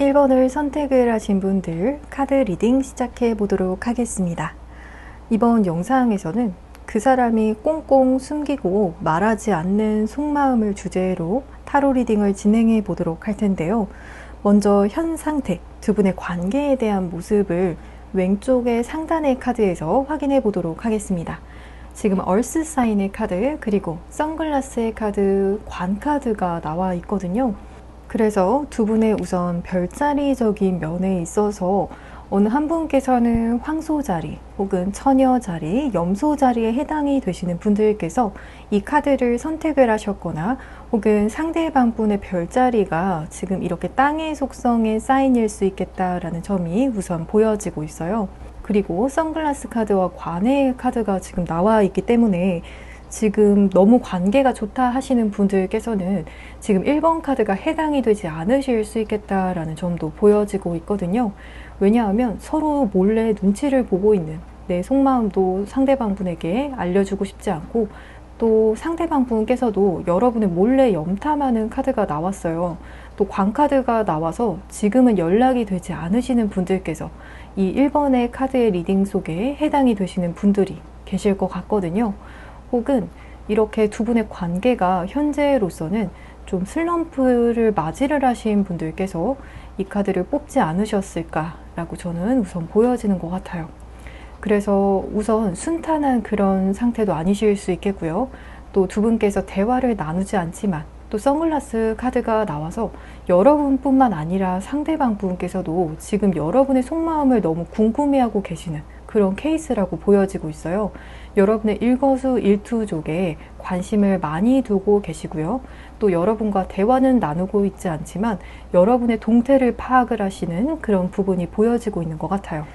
1번을 선택을 하신 분들 카드 리딩 시작해 보도록 하겠습니다. 이번 영상에서는 그 사람이 꽁꽁 숨기고 말하지 않는 속마음을 주제로 타로 리딩을 진행해 보도록 할 텐데요. 먼저 현 상태, 두 분의 관계에 대한 모습을 왼쪽의 상단의 카드에서 확인해 보도록 하겠습니다. 지금 얼스 사인의 카드, 그리고 선글라스의 카드, 관 카드가 나와 있거든요. 그래서 두 분의 우선 별자리적인 면에 있어서 어느 한 분께서는 황소 자리 혹은 처녀 자리, 염소 자리에 해당이 되시는 분들께서 이 카드를 선택을 하셨거나 혹은 상대방 분의 별자리가 지금 이렇게 땅의 속성의 사인일 수 있겠다라는 점이 우선 보여지고 있어요. 그리고 선글라스 카드와 관의 카드가 지금 나와 있기 때문에 지금 너무 관계가 좋다 하시는 분들께서는 지금 1번 카드가 해당이 되지 않으실 수 있겠다라는 점도 보여지고 있거든요. 왜냐하면 서로 몰래 눈치를 보고 있는 내 속마음도 상대방 분에게 알려주고 싶지 않고, 또 상대방 분께서도 여러분을 몰래 염탐하는 카드가 나왔어요. 또 관카드가 나와서 지금은 연락이 되지 않으시는 분들께서 이 1번의 카드의 리딩 속에 해당이 되시는 분들이 계실 것 같거든요. 혹은 이렇게 두 분의 관계가 현재로서는 좀 슬럼프를 맞이를 하신 분들께서 이 카드를 뽑지 않으셨을까라고 저는 우선 보여지는 것 같아요. 그래서 우선 순탄한 그런 상태도 아니실 수 있겠고요. 또 두 분께서 대화를 나누지 않지만 또 선글라스 카드가 나와서 여러분뿐만 아니라 상대방 분께서도 지금 여러분의 속마음을 너무 궁금해하고 계시는 그런 케이스라고 보여지고 있어요. 여러분의 일거수일투족에 관심을 많이 두고 계시고요. 또 여러분과 대화는 나누고 있지 않지만 여러분의 동태를 파악을 하시는 그런 부분이 보여지고 있는 것 같아요.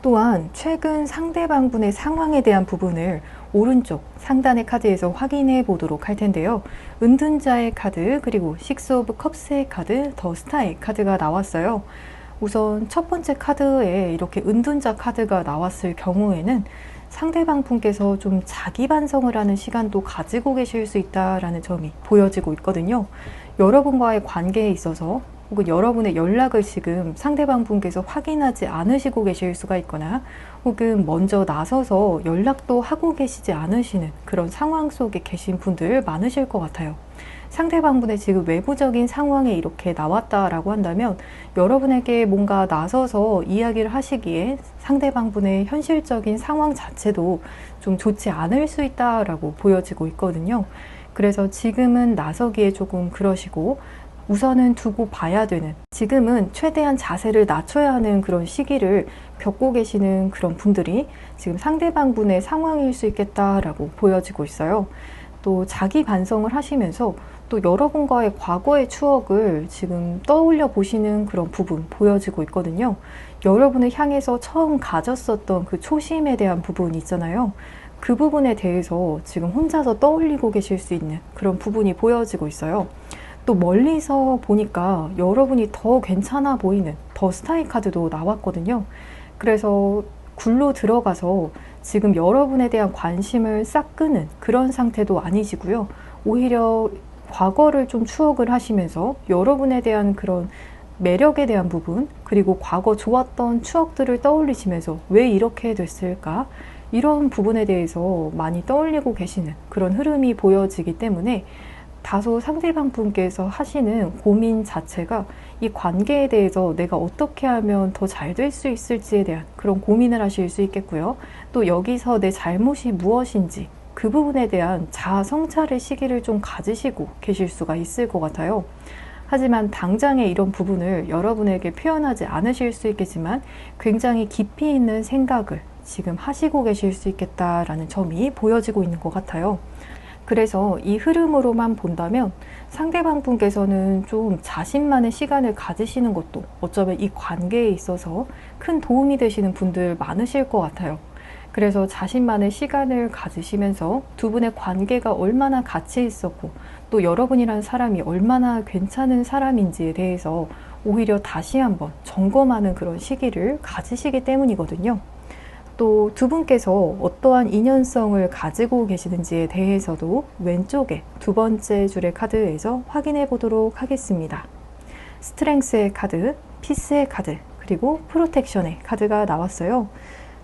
또한 최근 상대방 분의 상황에 대한 부분을 오른쪽 상단의 카드에서 확인해 보도록 할 텐데요. 은둔자의 카드, 그리고 식스 오브 컵스의 카드, 더 스타의 카드가 나왔어요. 우선 첫 번째 카드에 이렇게 은둔자 카드가 나왔을 경우에는 상대방 분께서 좀 자기 반성을 하는 시간도 가지고 계실 수 있다라는 점이 보여지고 있거든요. 여러분과의 관계에 있어서 혹은 여러분의 연락을 지금 상대방 분께서 확인하지 않으시고 계실 수가 있거나, 혹은 먼저 나서서 연락도 하고 계시지 않으시는 그런 상황 속에 계신 분들 많으실 것 같아요. 상대방 분의 지금 외부적인 상황에 이렇게 나왔다라고 한다면 여러분에게 뭔가 나서서 이야기를 하시기에 상대방 분의 현실적인 상황 자체도 좀 좋지 않을 수 있다라고 보여지고 있거든요. 그래서 지금은 나서기에 조금 그러시고, 우선은 두고 봐야 되는, 지금은 최대한 자세를 낮춰야 하는 그런 시기를 겪고 계시는 그런 분들이 지금 상대방 분의 상황일 수 있겠다라고 보여지고 있어요. 또 자기 반성을 하시면서 또 여러분과의 과거의 추억을 지금 떠올려 보시는 그런 부분 보여지고 있거든요. 여러분을 향해서 처음 가졌었던 그 초심에 대한 부분이 있잖아요. 그 부분에 대해서 지금 혼자서 떠올리고 계실 수 있는 그런 부분이 보여지고 있어요. 또 멀리서 보니까 여러분이 더 괜찮아 보이는 더 스타의 카드도 나왔거든요. 그래서 굴로 들어가서 지금 여러분에 대한 관심을 싹 끄는 그런 상태도 아니시고요. 오히려 과거를 좀 추억을 하시면서 여러분에 대한 그런 매력에 대한 부분, 그리고 과거 좋았던 추억들을 떠올리시면서 왜 이렇게 됐을까? 이런 부분에 대해서 많이 떠올리고 계시는 그런 흐름이 보여지기 때문에 다소 상대방 분께서 하시는 고민 자체가 이 관계에 대해서 내가 어떻게 하면 더 잘 될 수 있을지에 대한 그런 고민을 하실 수 있겠고요. 또 여기서 내 잘못이 무엇인지 그 부분에 대한 자아 성찰의 시기를 좀 가지시고 계실 수가 있을 것 같아요. 하지만 당장의 이런 부분을 여러분에게 표현하지 않으실 수 있겠지만 굉장히 깊이 있는 생각을 지금 하시고 계실 수 있겠다라는 점이 보여지고 있는 것 같아요. 그래서 이 흐름으로만 본다면 상대방 분께서는 좀 자신만의 시간을 가지시는 것도 어쩌면 이 관계에 있어서 큰 도움이 되시는 분들 많으실 것 같아요. 그래서 자신만의 시간을 가지시면서 두 분의 관계가 얼마나 가치 있었고 또 여러분이라는 사람이 얼마나 괜찮은 사람인지에 대해서 오히려 다시 한번 점검하는 그런 시기를 가지시기 때문이거든요. 또 두 분께서 어떠한 인연성을 가지고 계시는지에 대해서도 왼쪽에 두 번째 줄의 카드에서 확인해 보도록 하겠습니다. 스트렝스의 카드, 피스의 카드, 그리고 프로텍션의 카드가 나왔어요.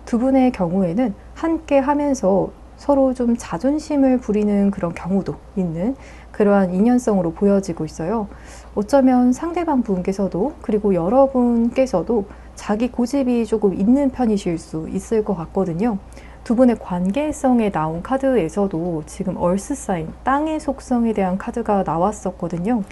두 분의 경우에는 함께 하면서 서로 좀 자존심을 부리는 그런 경우도 있는 그러한 인연성으로 보여지고 있어요. 어쩌면 상대방 분께서도 그리고 여러분께서도 자기 고집이 조금 있는 편이실 수 있을 것 같거든요. 두 분의 관계성에 나온 카드에서도 지금 얼스 사인, 땅의 속성에 대한 카드가 나왔었거든요.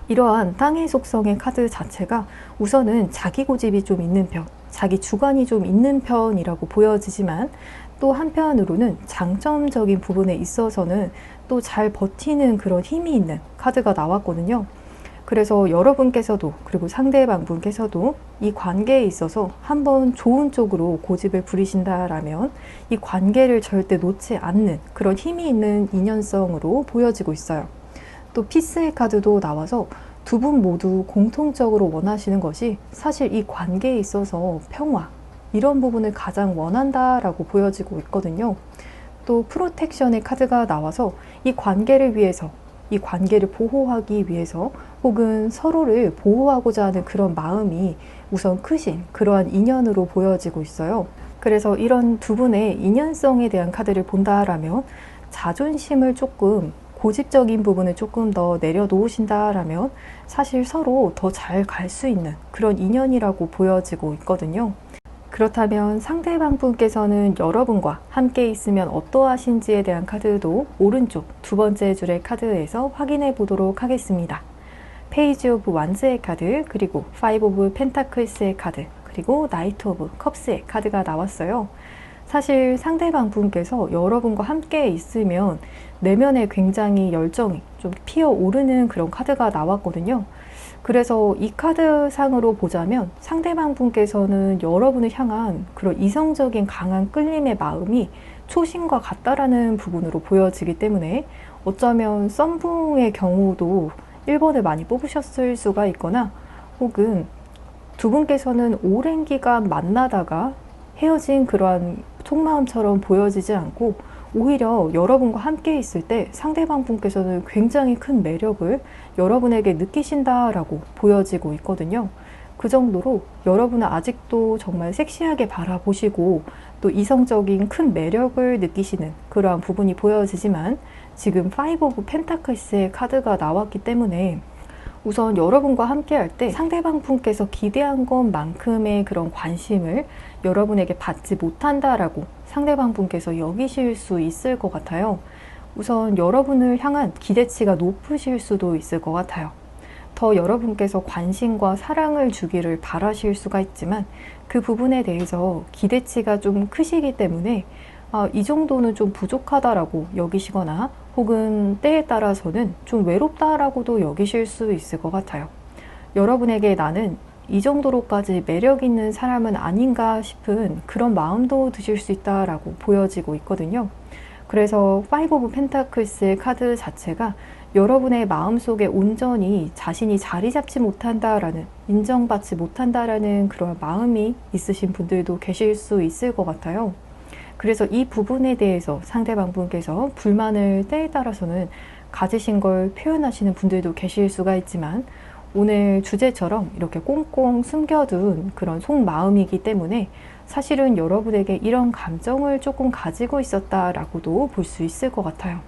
이러한 땅의 속성의 카드 자체가 우선은 자기 고집이 좀 있는 편, 자기 주관이 좀 있는 편이라고 보여지지만 또 한편으로는 장점적인 부분에 있어서는 또 잘 버티는 그런 힘이 있는 카드가 나왔거든요. 그래서 여러분께서도 그리고 상대방 분께서도 이 관계에 있어서 한번 좋은 쪽으로 고집을 부리신다라면 이 관계를 절대 놓지 않는 그런 힘이 있는 인연성으로 보여지고 있어요. 또 피스의 카드도 나와서 두 분 모두 공통적으로 원하시는 것이 사실 이 관계에 있어서 평화, 이런 부분을 가장 원한다라고 보여지고 있거든요. 또 프로텍션의 카드가 나와서 이 관계를 위해서, 이 관계를 보호하기 위해서 혹은 서로를 보호하고자 하는 그런 마음이 우선 크신 그러한 인연으로 보여지고 있어요. 그래서 이런 두 분의 인연성에 대한 카드를 본다라면 자존심을 조금, 고집적인 부분을 조금 더 내려놓으신다라면 사실 서로 더 잘 갈 수 있는 그런 인연이라고 보여지고 있거든요. 그렇다면 상대방 분께서는 여러분과 함께 있으면 어떠하신지에 대한 카드도 오른쪽 두 번째 줄의 카드에서 확인해 보도록 하겠습니다. 페이지 오브 완즈의 카드, 그리고 파이브 오브 펜타클스의 카드, 그리고 나이트 오브 컵스의 카드가 나왔어요. 사실 상대방 분께서 여러분과 함께 있으면 내면에 굉장히 열정이 좀 피어오르는 그런 카드가 나왔거든요. 그래서 이 카드상으로 보자면 상대방 분께서는 여러분을 향한 그런 이성적인 강한 끌림의 마음이 초심과 같다라는 부분으로 보여지기 때문에 어쩌면 썸붕의 경우도 1번을 많이 뽑으셨을 수가 있거나 혹은 두 분께서는 오랜 기간 만나다가 헤어진 그러한 속마음처럼 보여지지 않고 오히려 여러분과 함께 있을 때 상대방 분께서는 굉장히 큰 매력을 여러분에게 느끼신다라고 보여지고 있거든요. 그 정도로 여러분은 아직도 정말 섹시하게 바라보시고 또 이성적인 큰 매력을 느끼시는 그러한 부분이 보여지지만 지금 파이브 오브 펜타클스의 카드가 나왔기 때문에 우선 여러분과 함께 할 때 상대방 분께서 기대한 것만큼의 그런 관심을 여러분에게 받지 못한다라고 상대방 분께서 여기실 수 있을 것 같아요. 우선 여러분을 향한 기대치가 높으실 수도 있을 것 같아요. 더 여러분께서 관심과 사랑을 주기를 바라실 수가 있지만 그 부분에 대해서 기대치가 좀 크시기 때문에 이 정도는 좀 부족하다라고 여기시거나 혹은 때에 따라서는 좀 외롭다라고도 여기실 수 있을 것 같아요. 여러분에게 나는 이 정도로까지 매력 있는 사람은 아닌가 싶은 그런 마음도 드실 수 있다라고 보여지고 있거든요. 그래서 파이브 오브 펜타클스의 카드 자체가 여러분의 마음속에 온전히 자신이 자리 잡지 못한다라는, 인정받지 못한다라는 그런 마음이 있으신 분들도 계실 수 있을 것 같아요. 그래서 이 부분에 대해서 상대방 분께서 불만을 때에 따라서는 가지신 걸 표현하시는 분들도 계실 수가 있지만 오늘 주제처럼 이렇게 꽁꽁 숨겨둔 그런 속마음이기 때문에 사실은 여러분에게 이런 감정을 조금 가지고 있었다라고도 볼 수 있을 것 같아요.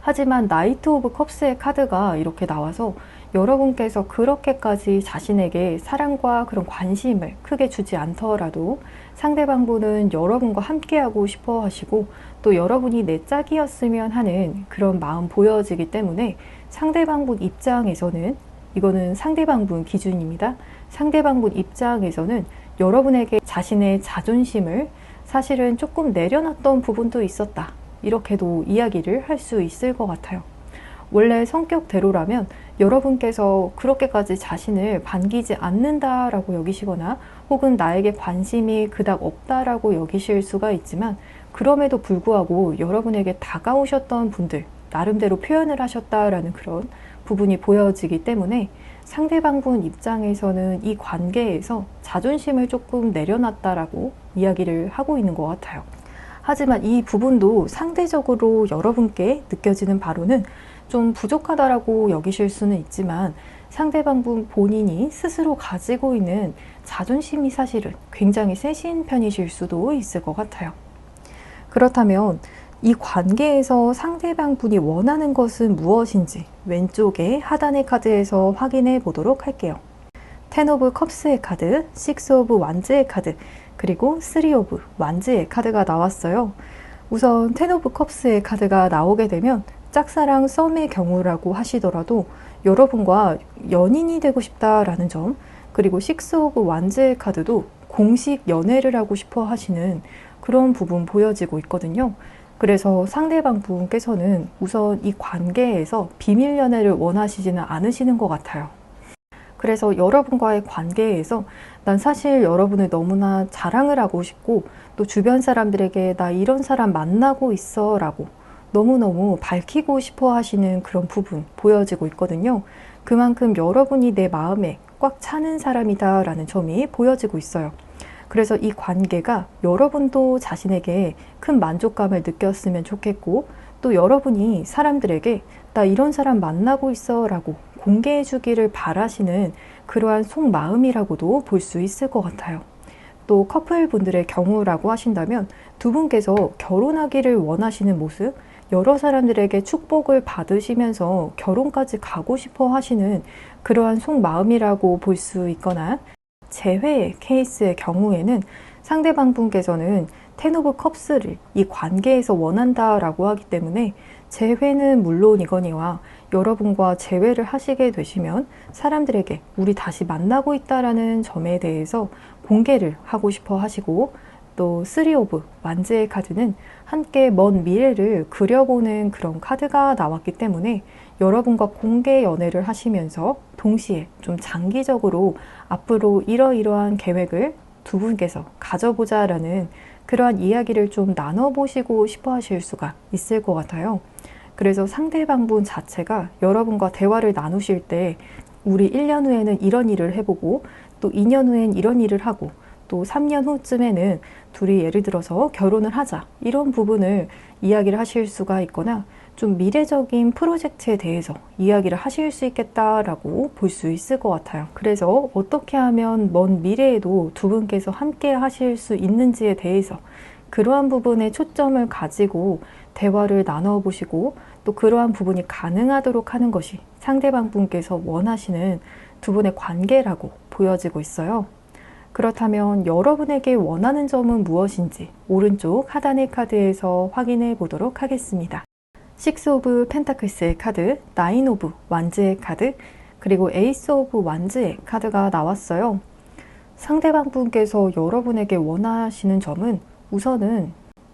하지만 나이트 오브 컵스의 카드가 이렇게 나와서 여러분께서 그렇게까지 자신에게 사랑과 그런 관심을 크게 주지 않더라도 상대방 분은 여러분과 함께하고 싶어 하시고 또 여러분이 내 짝이었으면 하는 그런 마음 보여지기 때문에 상대방 분 입장에서는, 이거는 상대방 분 기준입니다. 상대방 분 입장에서는 여러분에게 자신의 자존심을 사실은 조금 내려놨던 부분도 있었다, 이렇게도 이야기를 할 수 있을 것 같아요. 원래 성격대로라면 여러분께서 그렇게까지 자신을 반기지 않는다라고 여기시거나 혹은 나에게 관심이 그닥 없다라고 여기실 수가 있지만 그럼에도 불구하고 여러분에게 다가오셨던 분들, 나름대로 표현을 하셨다라는 그런 부분이 보여지기 때문에 상대방 분 입장에서는 이 관계에서 자존심을 조금 내려놨다라고 이야기를 하고 있는 것 같아요. 하지만 이 부분도 상대적으로 여러분께 느껴지는 바로는 좀 부족하다라고 여기실 수는 있지만 상대방 본인이 스스로 가지고 있는 자존심이 사실은 굉장히 세신 편이실 수도 있을 것 같아요. 그렇다면 이 관계에서 상대방 분이 원하는 것은 무엇인지 왼쪽의 하단의 카드에서 확인해 보도록 할게요. 10 오브 컵스의 카드, 6 오브 완즈의 카드, 그리고 3 오브 완즈의 카드가 나왔어요. 우선 10 오브 컵스의 카드가 나오게 되면 짝사랑 썸의 경우라고 하시더라도 여러분과 연인이 되고 싶다라는 점, 그리고 6 오브 완즈의 카드도 공식 연애를 하고 싶어 하시는 그런 부분 보여지고 있거든요. 그래서 상대방 분께서는 우선 이 관계에서 비밀 연애를 원하시지는 않으시는 것 같아요. 그래서 여러분과의 관계에서 난 사실 여러분을 너무나 자랑을 하고 싶고 또 주변 사람들에게 나 이런 사람 만나고 있어 라고 너무너무 밝히고 싶어 하시는 그런 부분 보여지고 있거든요. 그만큼 여러분이 내 마음에 꽉 차는 사람이다 라는 점이 보여지고 있어요. 그래서 이 관계가 여러분도 자신에게 큰 만족감을 느꼈으면 좋겠고 또 여러분이 사람들에게 나 이런 사람 만나고 있어 라고 공개해 주기를 바라시는 그러한 속마음이라고도 볼 수 있을 것 같아요. 또 커플분들의 경우라고 하신다면 두 분께서 결혼하기를 원하시는 모습, 여러 사람들에게 축복을 받으시면서 결혼까지 가고 싶어 하시는 그러한 속마음이라고 볼 수 있거나 재회 케이스의 경우에는 상대방 분께서는 10 오브 컵스를 이 관계에서 원한다라고 하기 때문에 재회는 물론이거니와 여러분과 재회를 하시게 되시면 사람들에게 우리 다시 만나고 있다라는 점에 대해서 공개를 하고 싶어 하시고 또 3 오브 완즈의 카드는 함께 먼 미래를 그려보는 그런 카드가 나왔기 때문에 여러분과 공개 연애를 하시면서 동시에 좀 장기적으로 앞으로 이러이러한 계획을 두 분께서 가져보자 라는 그러한 이야기를 좀 나눠보시고 싶어 하실 수가 있을 것 같아요. 그래서 상대방분 자체가 여러분과 대화를 나누실 때 우리 1년 후에는 이런 일을 해보고 또 2년 후엔 이런 일을 하고 또 3년 후쯤에는 둘이 예를 들어서 결혼을 하자 이런 부분을 이야기를 하실 수가 있거나 좀 미래적인 프로젝트에 대해서 이야기를 하실 수 있겠다라고 볼 수 있을 것 같아요. 그래서 어떻게 하면 먼 미래에도 두 분께서 함께 하실 수 있는지에 대해서 그러한 부분에 초점을 가지고 대화를 나눠보시고 또 그러한 부분이 가능하도록 하는 것이 상대방 분께서 원하시는 두 분의 관계라고 보여지고 있어요. 그렇다면 여러분에게 원하는 점은 무엇인지 오른쪽 하단의 카드에서 확인해 보도록 하겠습니다. 6 오브 펜타클스의 카드, 9 오브 완즈의 카드, 그리고 에이스 오브 완즈의 카드가 나왔어요. 상대방 분께서 여러분에게 원하시는 점은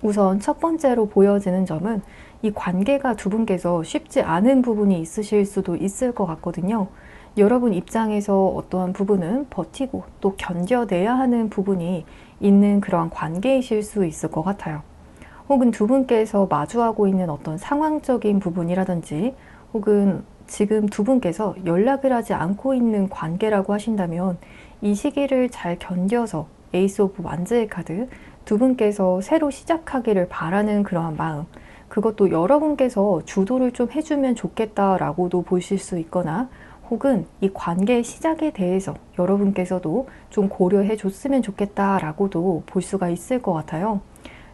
우선 첫 번째로 보여지는 점은 이 관계가 두 분께서 쉽지 않은 부분이 있으실 수도 있을 것 같거든요. 여러분 입장에서 어떠한 부분은 버티고 또 견뎌내야 하는 부분이 있는 그러한 관계이실 수 있을 것 같아요. 혹은 두 분께서 마주하고 있는 어떤 상황적인 부분이라든지 혹은 지금 두 분께서 연락을 하지 않고 있는 관계라고 하신다면 이 시기를 잘 견뎌서 에이스 오브 완즈의 카드, 두 분께서 새로 시작하기를 바라는 그러한 마음, 그것도 여러분께서 주도를 좀 해주면 좋겠다라고도 보실 수 있거나 혹은 이 관계의 시작에 대해서 여러분께서도 좀 고려해 줬으면 좋겠다라고도 볼 수가 있을 것 같아요.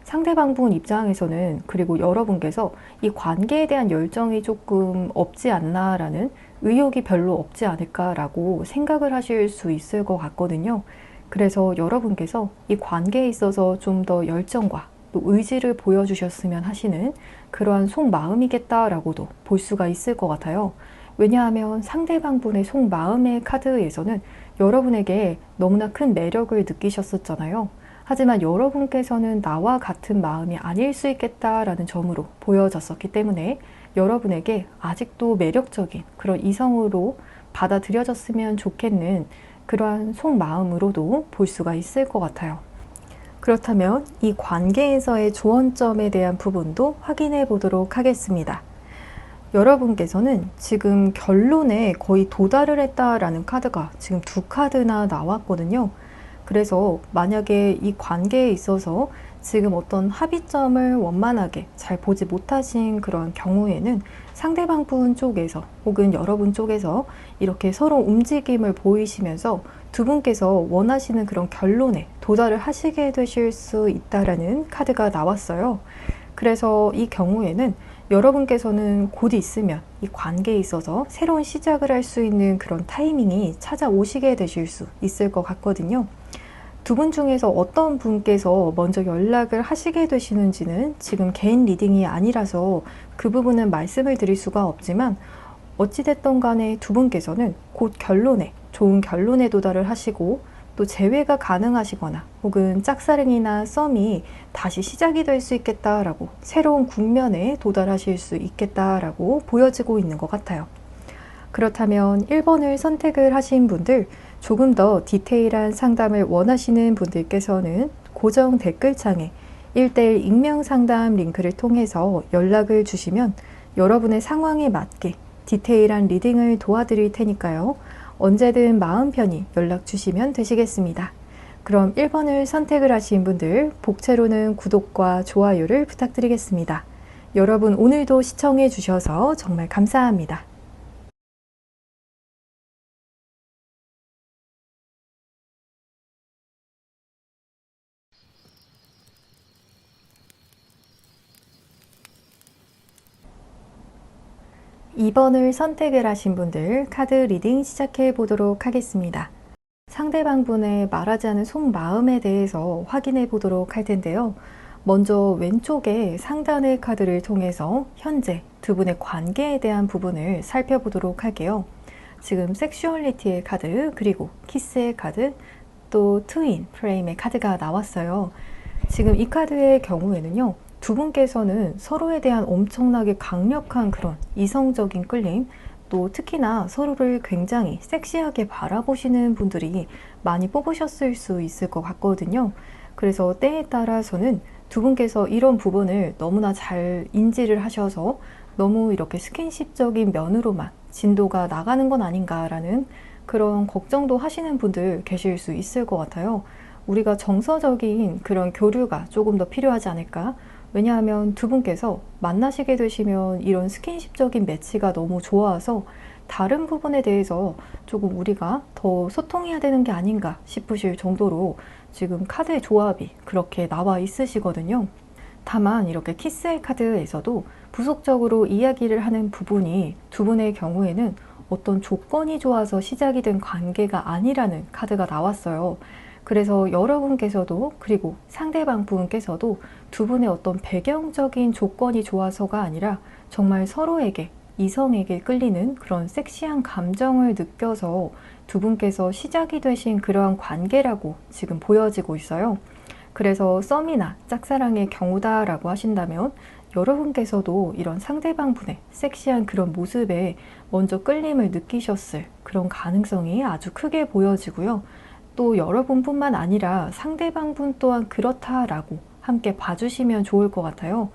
상대방 분 입장에서는 그리고 여러분께서 이 관계에 대한 열정이 조금 없지 않나라는 의욕이 별로 없지 않을까라고 생각을 하실 수 있을 것 같거든요. 그래서 여러분께서 이 관계에 있어서 좀 더 열정과 또 의지를 보여주셨으면 하시는 그러한 속마음이겠다라고도 볼 수가 있을 것 같아요. 왜냐하면 상대방 분의 속마음의 카드에서는 여러분에게 너무나 큰 매력을 느끼셨었잖아요. 하지만 여러분께서는 나와 같은 마음이 아닐 수 있겠다라는 점으로 보여졌었기 때문에 여러분에게 아직도 매력적인 그런 이성으로 받아들여졌으면 좋겠는 그러한 속마음으로도 볼 수가 있을 것 같아요. 그렇다면 이 관계에서의 조언점에 대한 부분도 확인해 보도록 하겠습니다. 여러분께서는 지금 결론에 거의 도달을 했다라는 카드가 지금 두 카드나 나왔거든요. 그래서 만약에 이 관계에 있어서 지금 어떤 합의점을 원만하게 잘 보지 못하신 그런 경우에는 상대방 분 쪽에서 혹은 여러분 쪽에서 이렇게 서로 움직임을 보이시면서 두 분께서 원하시는 그런 결론에 도달을 하시게 되실 수 있다라는 카드가 나왔어요. 그래서 이 경우에는 여러분께서는 곧 있으면 이 관계에 있어서 새로운 시작을 할 수 있는 그런 타이밍이 찾아오시게 되실 수 있을 것 같거든요. 두 분 중에서 어떤 분께서 먼저 연락을 하시게 되시는지는 지금 개인 리딩이 아니라서 그 부분은 말씀을 드릴 수가 없지만, 어찌됐든 간에 두 분께서는 곧 결론에, 좋은 결론에 도달을 하시고 또 재회가 가능하시거나 혹은 짝사랑이나 썸이 다시 시작이 될 수 있겠다라고, 새로운 국면에 도달하실 수 있겠다라고 보여지고 있는 것 같아요. 그렇다면 1번을 선택을 하신 분들, 조금 더 디테일한 상담을 원하시는 분들께서는 고정 댓글창에 1:1 익명 상담 링크를 통해서 연락을 주시면 여러분의 상황에 맞게 디테일한 리딩을 도와드릴 테니까요. 언제든 마음 편히 연락 주시면 되시겠습니다. 그럼 1번을 선택을 하신 분들, 복채로는 구독과 좋아요를 부탁드리겠습니다. 여러분 오늘도 시청해 주셔서 정말 감사합니다. 2번을 선택을 하신 분들, 카드 리딩 시작해 보도록 하겠습니다. 상대방 분의 말하지 않은 속마음에 대해서 확인해 보도록 할 텐데요. 먼저 왼쪽에 상단의 카드를 통해서 현재 두 분의 관계에 대한 부분을 살펴보도록 할게요. 지금 섹슈얼리티의 카드, 그리고 키스의 카드, 또 트윈 프레임의 카드가 나왔어요. 지금 이 카드의 경우에는요, 두 분께서는 서로에 대한 엄청나게 강력한 그런 이성적인 끌림, 또 특히나 서로를 굉장히 섹시하게 바라보시는 분들이 많이 뽑으셨을 수 있을 것 같거든요. 그래서 때에 따라서는 두 분께서 이런 부분을 너무나 잘 인지를 하셔서 너무 이렇게 스킨십적인 면으로만 진도가 나가는 건 아닌가라는 그런 걱정도 하시는 분들 계실 수 있을 것 같아요. 우리가 정서적인 그런 교류가 조금 더 필요하지 않을까? 왜냐하면 두 분께서 만나시게 되시면 이런 스킨십적인 매치가 너무 좋아서 다른 부분에 대해서 조금 우리가 더 소통해야 되는 게 아닌가 싶으실 정도로 지금 카드의 조합이 그렇게 나와 있으시거든요. 다만 이렇게 키스의 카드에서도 부속적으로 이야기를 하는 부분이 두 분의 경우에는 어떤 조건이 좋아서 시작이 된 관계가 아니라는 카드가 나왔어요. 그래서 여러분께서도 그리고 상대방 분께서도 두 분의 어떤 배경적인 조건이 좋아서가 아니라 정말 서로에게, 이성에게 끌리는 그런 섹시한 감정을 느껴서 두 분께서 시작이 되신 그러한 관계라고 지금 보여지고 있어요. 그래서 썸이나 짝사랑의 경우다라고 하신다면 여러분께서도 이런 상대방 분의 섹시한 그런 모습에 먼저 끌림을 느끼셨을 그런 가능성이 아주 크게 보여지고요. 또 여러분뿐만 아니라 상대방 분 또한 그렇다라고 함께 봐주시면 좋을 것 같아요.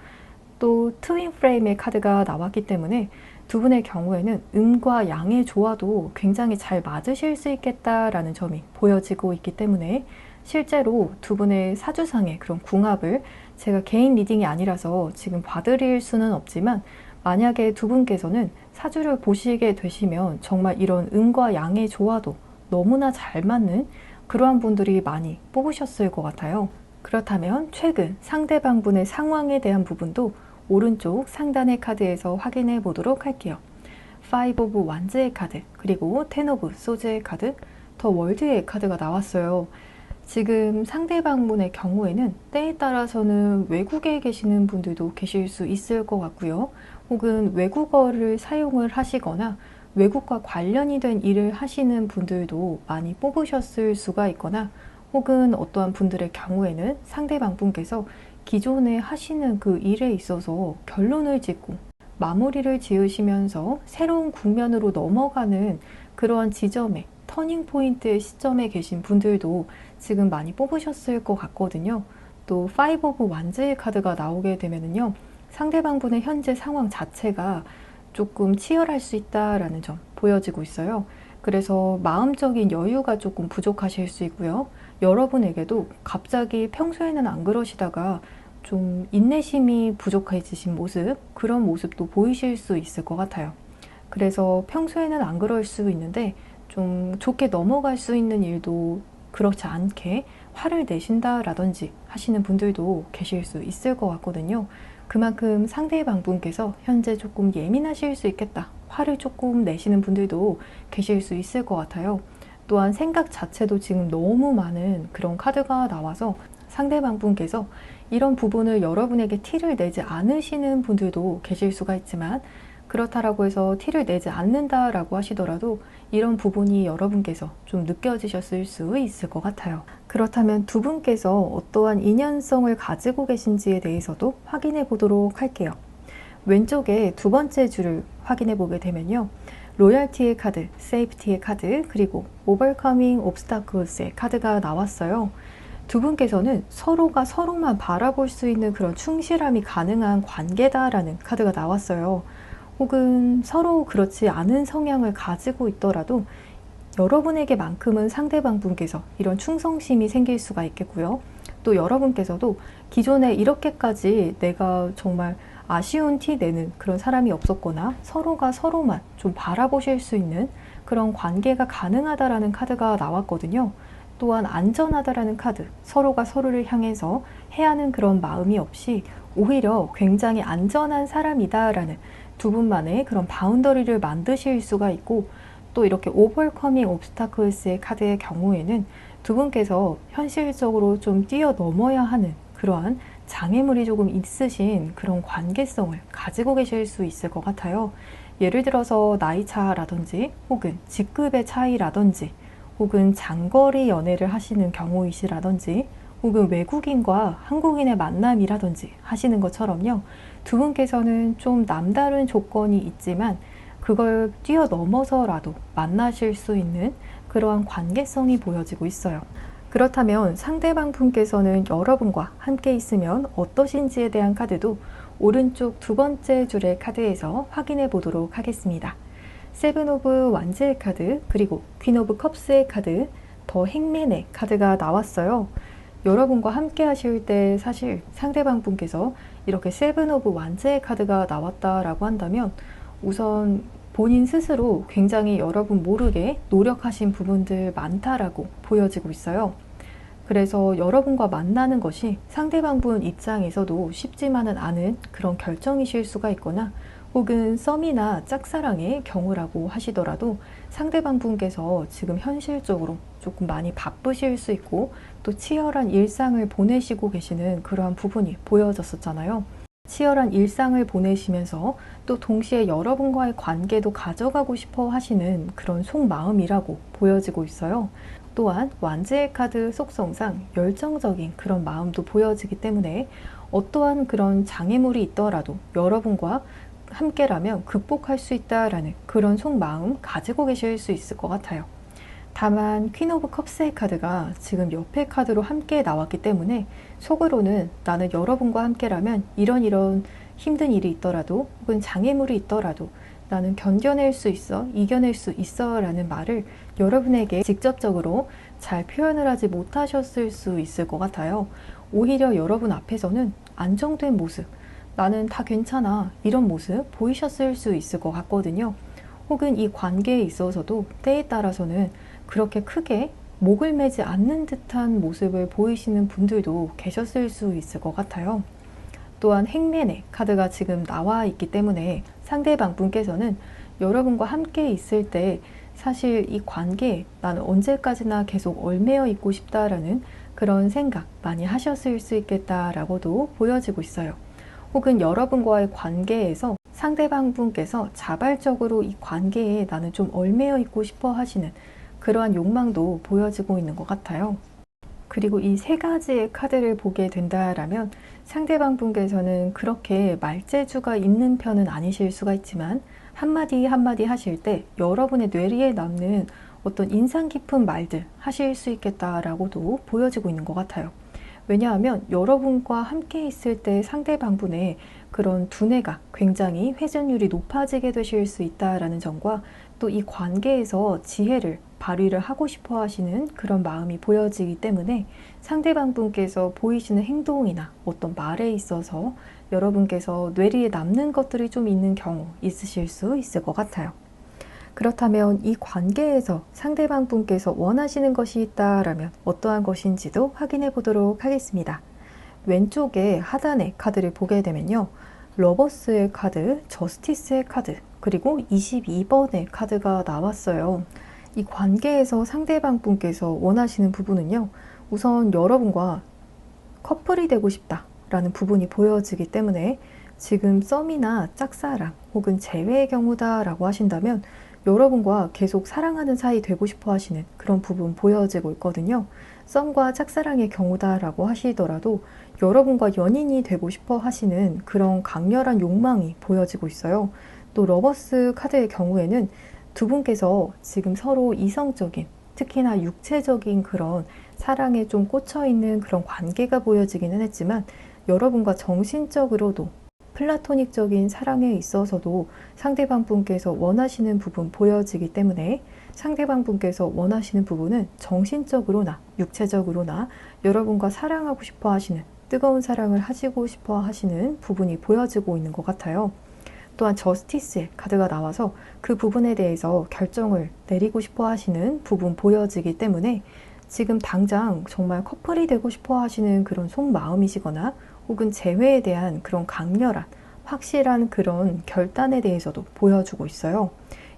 또 트윈 프레임의 카드가 나왔기 때문에 두 분의 경우에는 음과 양의 조화도 굉장히 잘 맞으실 수 있겠다라는 점이 보여지고 있기 때문에 실제로 두 분의 사주상의 그런 궁합을 제가 개인 리딩이 아니라서 지금 봐드릴 수는 없지만, 만약에 두 분께서는 사주를 보시게 되시면 정말 이런 음과 양의 조화도 너무나 잘 맞는 그러한 분들이 많이 뽑으셨을 것 같아요. 그렇다면 최근 상대방 분의 상황에 대한 부분도 오른쪽 상단의 카드에서 확인해 보도록 할게요. 5 오브 완즈의 카드, 그리고 10 오브 소즈의 카드, 더 월드의 카드가 나왔어요. 지금 상대방 분의 경우에는 때에 따라서는 외국에 계시는 분들도 계실 수 있을 것 같고요. 혹은 외국어를 사용을 하시거나 외국과 관련이 된 일을 하시는 분들도 많이 뽑으셨을 수가 있거나, 혹은 어떠한 분들의 경우에는 상대방 분께서 기존에 하시는 그 일에 있어서 결론을 짓고 마무리를 지으시면서 새로운 국면으로 넘어가는 그러한 지점에, 터닝 포인트의 시점에 계신 분들도 지금 많이 뽑으셨을 것 같거든요. 또 5 오브 완즈의 카드가 나오게 되면은요, 상대방 분의 현재 상황 자체가 조금 치열할 수 있다라는 점 보여지고 있어요. 그래서 마음적인 여유가 조금 부족하실 수 있고요. 여러분에게도 갑자기 평소에는 안 그러시다가 좀 인내심이 부족해지신 모습, 그런 모습도 보이실 수 있을 것 같아요. 그래서 평소에는 안 그럴 수 있는데 좀 좋게 넘어갈 수 있는 일도 그렇지 않게 화를 내신다라든지 하시는 분들도 계실 수 있을 것 같거든요. 그만큼 상대방 분께서 현재 조금 예민하실 수 있겠다. 화를 조금 내시는 분들도 계실 수 있을 것 같아요. 또한 생각 자체도 지금 너무 많은 그런 카드가 나와서 상대방 분께서 이런 부분을 여러분에게 티를 내지 않으시는 분들도 계실 수가 있지만, 그렇다라고 해서 티를 내지 않는다라고 하시더라도 이런 부분이 여러분께서 좀 느껴지셨을 수 있을 것 같아요. 그렇다면 두 분께서 어떠한 인연성을 가지고 계신지에 대해서도 확인해 보도록 할게요. 왼쪽에 두 번째 줄을 확인해 보게 되면요. 로열티의 카드, 세이프티의 카드, 그리고 오버커밍 옵스타클스의 카드가 나왔어요. 두 분께서는 서로가 서로만 바라볼 수 있는 그런 충실함이 가능한 관계다라는 카드가 나왔어요. 혹은 서로 그렇지 않은 성향을 가지고 있더라도 여러분에게만큼은 상대방 분께서 이런 충성심이 생길 수가 있겠고요. 또 여러분께서도 기존에 이렇게까지 내가 정말 아쉬운 티 내는 그런 사람이 없었거나 서로가 서로만 좀 바라보실 수 있는 그런 관계가 가능하다라는 카드가 나왔거든요. 또한 안전하다라는 카드, 서로가 서로를 향해서 해하는 그런 마음이 없이 오히려 굉장히 안전한 사람이다라는 두 분만의 그런 바운더리를 만드실 수가 있고, 또 이렇게 오버커밍 옵스타클스의 카드의 경우에는 두 분께서 현실적으로 좀 뛰어넘어야 하는 그러한 장애물이 조금 있으신 그런 관계성을 가지고 계실 수 있을 것 같아요. 예를 들어서 나이 차라든지 혹은 직급의 차이라든지 혹은 장거리 연애를 하시는 경우이시라든지 혹은 외국인과 한국인의 만남이라든지 하시는 것처럼요. 두 분께서는 좀 남다른 조건이 있지만 그걸 뛰어넘어서라도 만나실 수 있는 그러한 관계성이 보여지고 있어요. 그렇다면 상대방 분께서는 여러분과 함께 있으면 어떠신지에 대한 카드도 오른쪽 두 번째 줄의 카드에서 확인해 보도록 하겠습니다. 세븐 오브 완즈의 카드, 그리고 퀸 오브 컵스의 카드, 더 행맨의 카드가 나왔어요. 여러분과 함께 하실 때 사실 상대방 분께서 이렇게 세븐 오브 완즈의 카드가 나왔다라고 한다면 우선 본인 스스로 굉장히 여러분 모르게 노력하신 부분들 많다라고 보여지고 있어요. 그래서 여러분과 만나는 것이 상대방 분 입장에서도 쉽지만은 않은 그런 결정이실 수가 있거나, 혹은 썸이나 짝사랑의 경우라고 하시더라도 상대방 분께서 지금 현실적으로 조금 많이 바쁘실 수 있고 또 치열한 일상을 보내시고 계시는 그러한 부분이 보여졌었잖아요. 치열한 일상을 보내시면서 또 동시에 여러분과의 관계도 가져가고 싶어 하시는 그런 속마음이라고 보여지고 있어요. 또한 완즈의 카드 속성상 열정적인 그런 마음도 보여지기 때문에 어떠한 그런 장애물이 있더라도 여러분과 함께라면 극복할 수 있다라는 그런 속마음 가지고 계실 수 있을 것 같아요. 다만 퀸 오브 컵스의 카드가 지금 옆에 카드로 함께 나왔기 때문에 속으로는 나는 여러분과 함께라면 이런 힘든 일이 있더라도 혹은 장애물이 있더라도 나는 견뎌낼 수 있어, 이겨낼 수 있어 라는 말을 여러분에게 직접적으로 잘 표현을 하지 못하셨을 수 있을 것 같아요. 오히려 여러분 앞에서는 안정된 모습, 나는 다 괜찮아, 이런 모습 보이셨을 수 있을 것 같거든요. 혹은 이 관계에 있어서도 때에 따라서는 그렇게 크게 목을 매지 않는 듯한 모습을 보이시는 분들도 계셨을 수 있을 것 같아요. 또한 행맨의 카드가 지금 나와 있기 때문에 상대방 분께서는 여러분과 함께 있을 때 사실 이 관계에 나는 언제까지나 계속 얽매여 있고 싶다라는 그런 생각 많이 하셨을 수 있겠다라고도 보여지고 있어요. 혹은 여러분과의 관계에서 상대방 분께서 자발적으로 이 관계에 나는 좀 얽매여 있고 싶어 하시는 그러한 욕망도 보여지고 있는 것 같아요. 그리고 이 세 가지의 카드를 보게 된다라면 상대방 분께서는 그렇게 말재주가 있는 편은 아니실 수가 있지만 한마디 한마디 하실 때 여러분의 뇌리에 남는 어떤 인상 깊은 말들 하실 수 있겠다라고도 보여지고 있는 것 같아요. 왜냐하면 여러분과 함께 있을 때 상대방 분의 그런 두뇌가 굉장히 회전율이 높아지게 되실 수 있다라는 점과 또 이 관계에서 지혜를 발휘를 하고 싶어 하시는 그런 마음이 보여지기 때문에 상대방 분께서 보이시는 행동이나 어떤 말에 있어서 여러분께서 뇌리에 남는 것들이 좀 있는 경우 있으실 수 있을 것 같아요. 그렇다면 이 관계에서 상대방 분께서 원하시는 것이 있다라면 어떠한 것인지도 확인해 보도록 하겠습니다. 왼쪽에 하단의 카드를 보게 되면요. 러버스의 카드, 저스티스의 카드, 그리고 22번의 카드가 나왔어요. 이 관계에서 상대방 분께서 원하시는 부분은요. 우선 여러분과 커플이 되고 싶다라는 부분이 보여지기 때문에 지금 썸이나 짝사랑 혹은 재회의 경우다라고 하신다면 여러분과 계속 사랑하는 사이 되고 싶어 하시는 그런 부분 보여지고 있거든요. 썸과 짝사랑의 경우다라고 하시더라도 여러분과 연인이 되고 싶어 하시는 그런 강렬한 욕망이 보여지고 있어요. 또 러버스 카드의 경우에는 두 분께서 지금 서로 이성적인, 특히나 육체적인 그런 사랑에 좀 꽂혀 있는 그런 관계가 보여지기는 했지만 여러분과 정신적으로도 플라토닉적인 사랑에 있어서도 상대방 분께서 원하시는 부분 보여지기 때문에 상대방 분께서 원하시는 부분은 정신적으로나 육체적으로나 여러분과 사랑하고 싶어 하시는 뜨거운 사랑을 하시고 싶어 하시는 부분이 보여지고 있는 것 같아요. 또한 저스티스의 카드가 나와서 그 부분에 대해서 결정을 내리고 싶어 하시는 부분 보여지기 때문에 지금 당장 정말 커플이 되고 싶어 하시는 그런 속마음이시거나 혹은 재회에 대한 그런 강렬한 확실한 그런 결단에 대해서도 보여주고 있어요.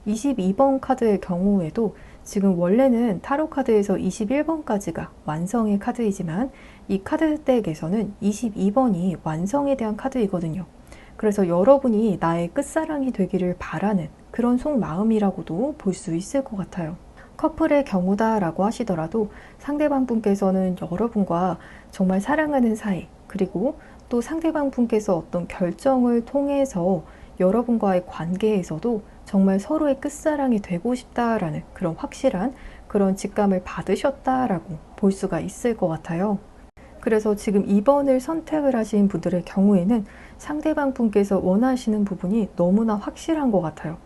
22번 카드의 경우에도 지금 원래는 타로 카드에서 21번까지가 완성의 카드이지만 이 카드 덱에서는 22번이 완성에 대한 카드이거든요. 그래서 여러분이 나의 끝사랑이 되기를 바라는 그런 속마음이라고도 볼 수 있을 것 같아요. 커플의 경우다라고 하시더라도 상대방 분께서는 여러분과 정말 사랑하는 사이, 그리고 또 상대방 분께서 어떤 결정을 통해서 여러분과의 관계에서도 정말 서로의 끝사랑이 되고 싶다라는 그런 확실한 그런 직감을 받으셨다라고 볼 수가 있을 것 같아요. 그래서 지금 2번을 선택을 하신 분들의 경우에는 상대방 분께서 원하시는 부분이 너무나 확실한 것 같아요.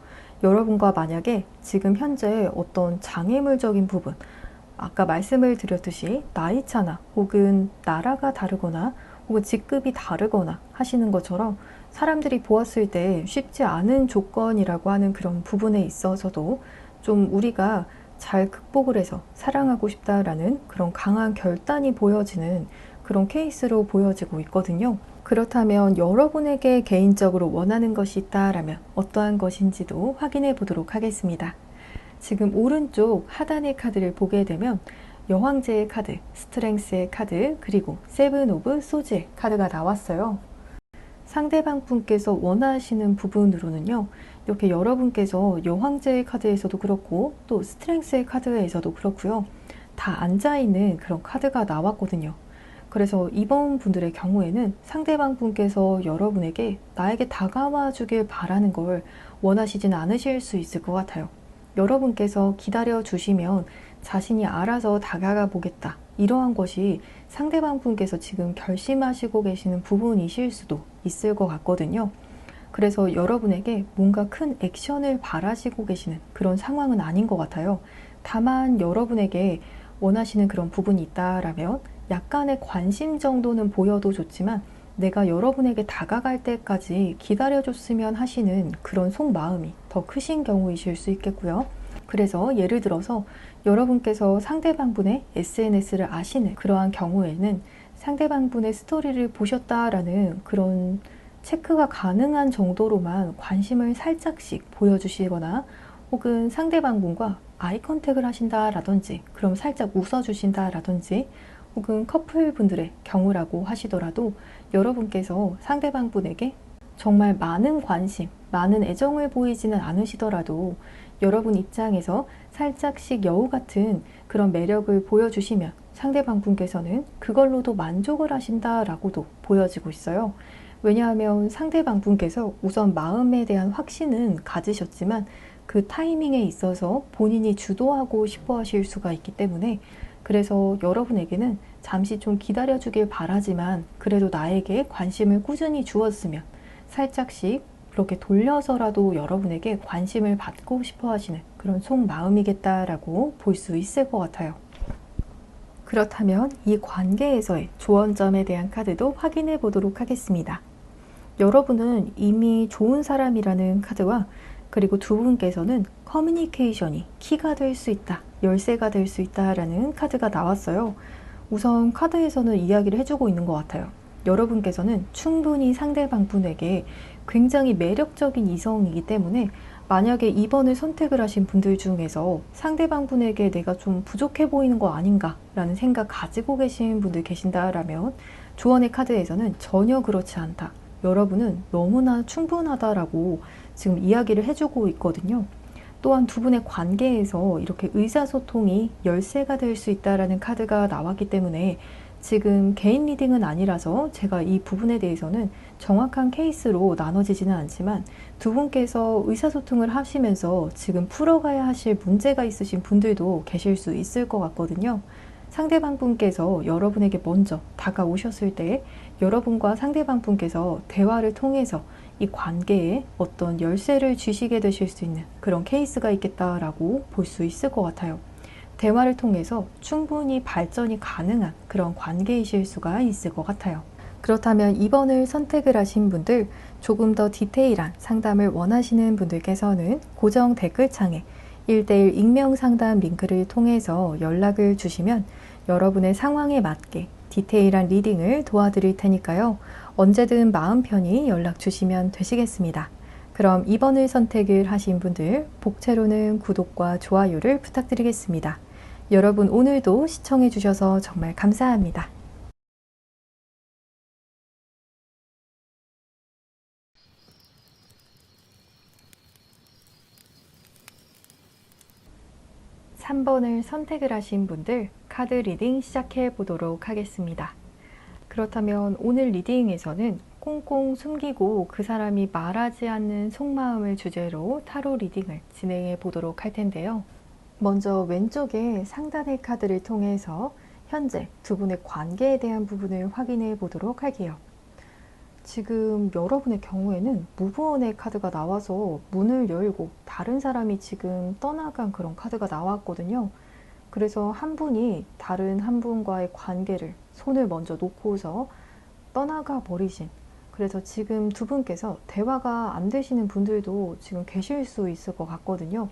여러분과 만약에 지금 현재 어떤 장애물적인 부분, 아까 말씀을 드렸듯이 나이차나 혹은 나라가 다르거나 혹은 직급이 다르거나 하시는 것처럼 사람들이 보았을 때 쉽지 않은 조건이라고 하는 그런 부분에 있어서도 좀 우리가 잘 극복을 해서 사랑하고 싶다라는 그런 강한 결단이 보여지는 그런 케이스로 보여지고 있거든요. 그렇다면 여러분에게 개인적으로 원하는 것이 있다라면 어떠한 것인지도 확인해 보도록 하겠습니다. 지금 오른쪽 하단의 카드를 보게 되면 여왕제의 카드, 스트렝스의 카드, 그리고 세븐 오브 소즈의 카드가 나왔어요. 상대방 분께서 원하시는 부분으로는요. 이렇게 여러분께서 여왕제의 카드에서도 그렇고 또 스트렝스의 카드에서도 그렇고요. 다 앉아있는 그런 카드가 나왔거든요. 그래서 이번 분들의 경우에는 상대방 분께서 여러분에게 나에게 다가와 주길 바라는 걸 원하시진 않으실 수 있을 것 같아요. 여러분께서 기다려 주시면 자신이 알아서 다가가 보겠다. 이러한 것이 상대방 분께서 지금 결심하시고 계시는 부분이실 수도 있을 것 같거든요. 그래서 여러분에게 뭔가 큰 액션을 바라시고 계시는 그런 상황은 아닌 것 같아요. 다만 여러분에게 원하시는 그런 부분이 있다라면 약간의 관심 정도는 보여도 좋지만 내가 여러분에게 다가갈 때까지 기다려줬으면 하시는 그런 속마음이 더 크신 경우이실 수 있겠고요. 그래서 예를 들어서 여러분께서 상대방분의 SNS를 아시는 그러한 경우에는 상대방분의 스토리를 보셨다라는 그런 체크가 가능한 정도로만 관심을 살짝씩 보여주시거나 혹은 상대방분과 아이 컨택을 하신다라든지 그럼 살짝 웃어주신다라든지 혹은 커플분들의 경우라고 하시더라도 여러분께서 상대방분에게 정말 많은 관심, 많은 애정을 보이지는 않으시더라도 여러분 입장에서 살짝씩 여우 같은 그런 매력을 보여주시면 상대방 분께서는 그걸로도 만족을 하신다라고도 보여지고 있어요. 왜냐하면 상대방 분께서 우선 마음에 대한 확신은 가지셨지만 그 타이밍에 있어서 본인이 주도하고 싶어 하실 수가 있기 때문에 그래서 여러분에게는 잠시 좀 기다려주길 바라지만 그래도 나에게 관심을 꾸준히 주었으면 살짝씩 그렇게 돌려서라도 여러분에게 관심을 받고 싶어 하시는 그런 속마음이겠다라고 볼 수 있을 것 같아요. 그렇다면 이 관계에서의 조언점에 대한 카드도 확인해 보도록 하겠습니다. 여러분은 이미 좋은 사람이라는 카드와 그리고 두 분께서는 커뮤니케이션이 키가 될 수 있다, 열쇠가 될 수 있다라는 카드가 나왔어요. 우선 카드에서는 이야기를 해주고 있는 것 같아요. 여러분께서는 충분히 상대방 분에게 굉장히 매력적인 이성이기 때문에 만약에 2번을 선택을 하신 분들 중에서 상대방 분에게 내가 좀 부족해 보이는 거 아닌가 라는 생각 가지고 계신 분들 계신다라면 조언의 카드에서는 전혀 그렇지 않다. 여러분은 너무나 충분하다라고 지금 이야기를 해주고 있거든요. 또한 두 분의 관계에서 이렇게 의사소통이 열쇠가 될 수 있다라는 카드가 나왔기 때문에 지금 개인 리딩은 아니라서 제가 이 부분에 대해서는 정확한 케이스로 나눠지지는 않지만 두 분께서 의사소통을 하시면서 지금 풀어가야 하실 문제가 있으신 분들도 계실 수 있을 것 같거든요. 상대방 분께서 여러분에게 먼저 다가오셨을 때 여러분과 상대방 분께서 대화를 통해서 이 관계에 어떤 열쇠를 주시게 되실 수 있는 그런 케이스가 있겠다라고 볼 수 있을 것 같아요. 대화를 통해서 충분히 발전이 가능한 그런 관계이실 수가 있을 것 같아요. 그렇다면 2번을 선택을 하신 분들, 조금 더 디테일한 상담을 원하시는 분들께서는 고정 댓글창에 1:1 익명 상담 링크를 통해서 연락을 주시면 여러분의 상황에 맞게 디테일한 리딩을 도와드릴 테니까요. 언제든 마음 편히 연락 주시면 되시겠습니다. 그럼 2번을 선택을 하신 분들, 복채로는 구독과 좋아요를 부탁드리겠습니다. 여러분 오늘도 시청해 주셔서 정말 감사합니다. (3번을) 선택을 하신 분들 카드 리딩 시작해 보도록 하겠습니다. 그렇다면 오늘 리딩에서는 꽁꽁 숨기고 그 사람이 말하지 않는 속마음을 주제로 타로 리딩을 진행해 보도록 할 텐데요. 먼저 왼쪽에 상단의 카드를 통해서 현재 두 분의 관계에 대한 부분을 확인해 보도록 할게요. 지금 여러분의 경우에는 무브원의 카드가 나와서 문을 열고 다른 사람이 지금 떠나간 그런 카드가 나왔거든요. 그래서 한 분이 다른 한 분과의 관계를 손을 먼저 놓고서 떠나가 버리신, 그래서 지금 두 분께서 대화가 안 되시는 분들도 지금 계실 수 있을 것 같거든요.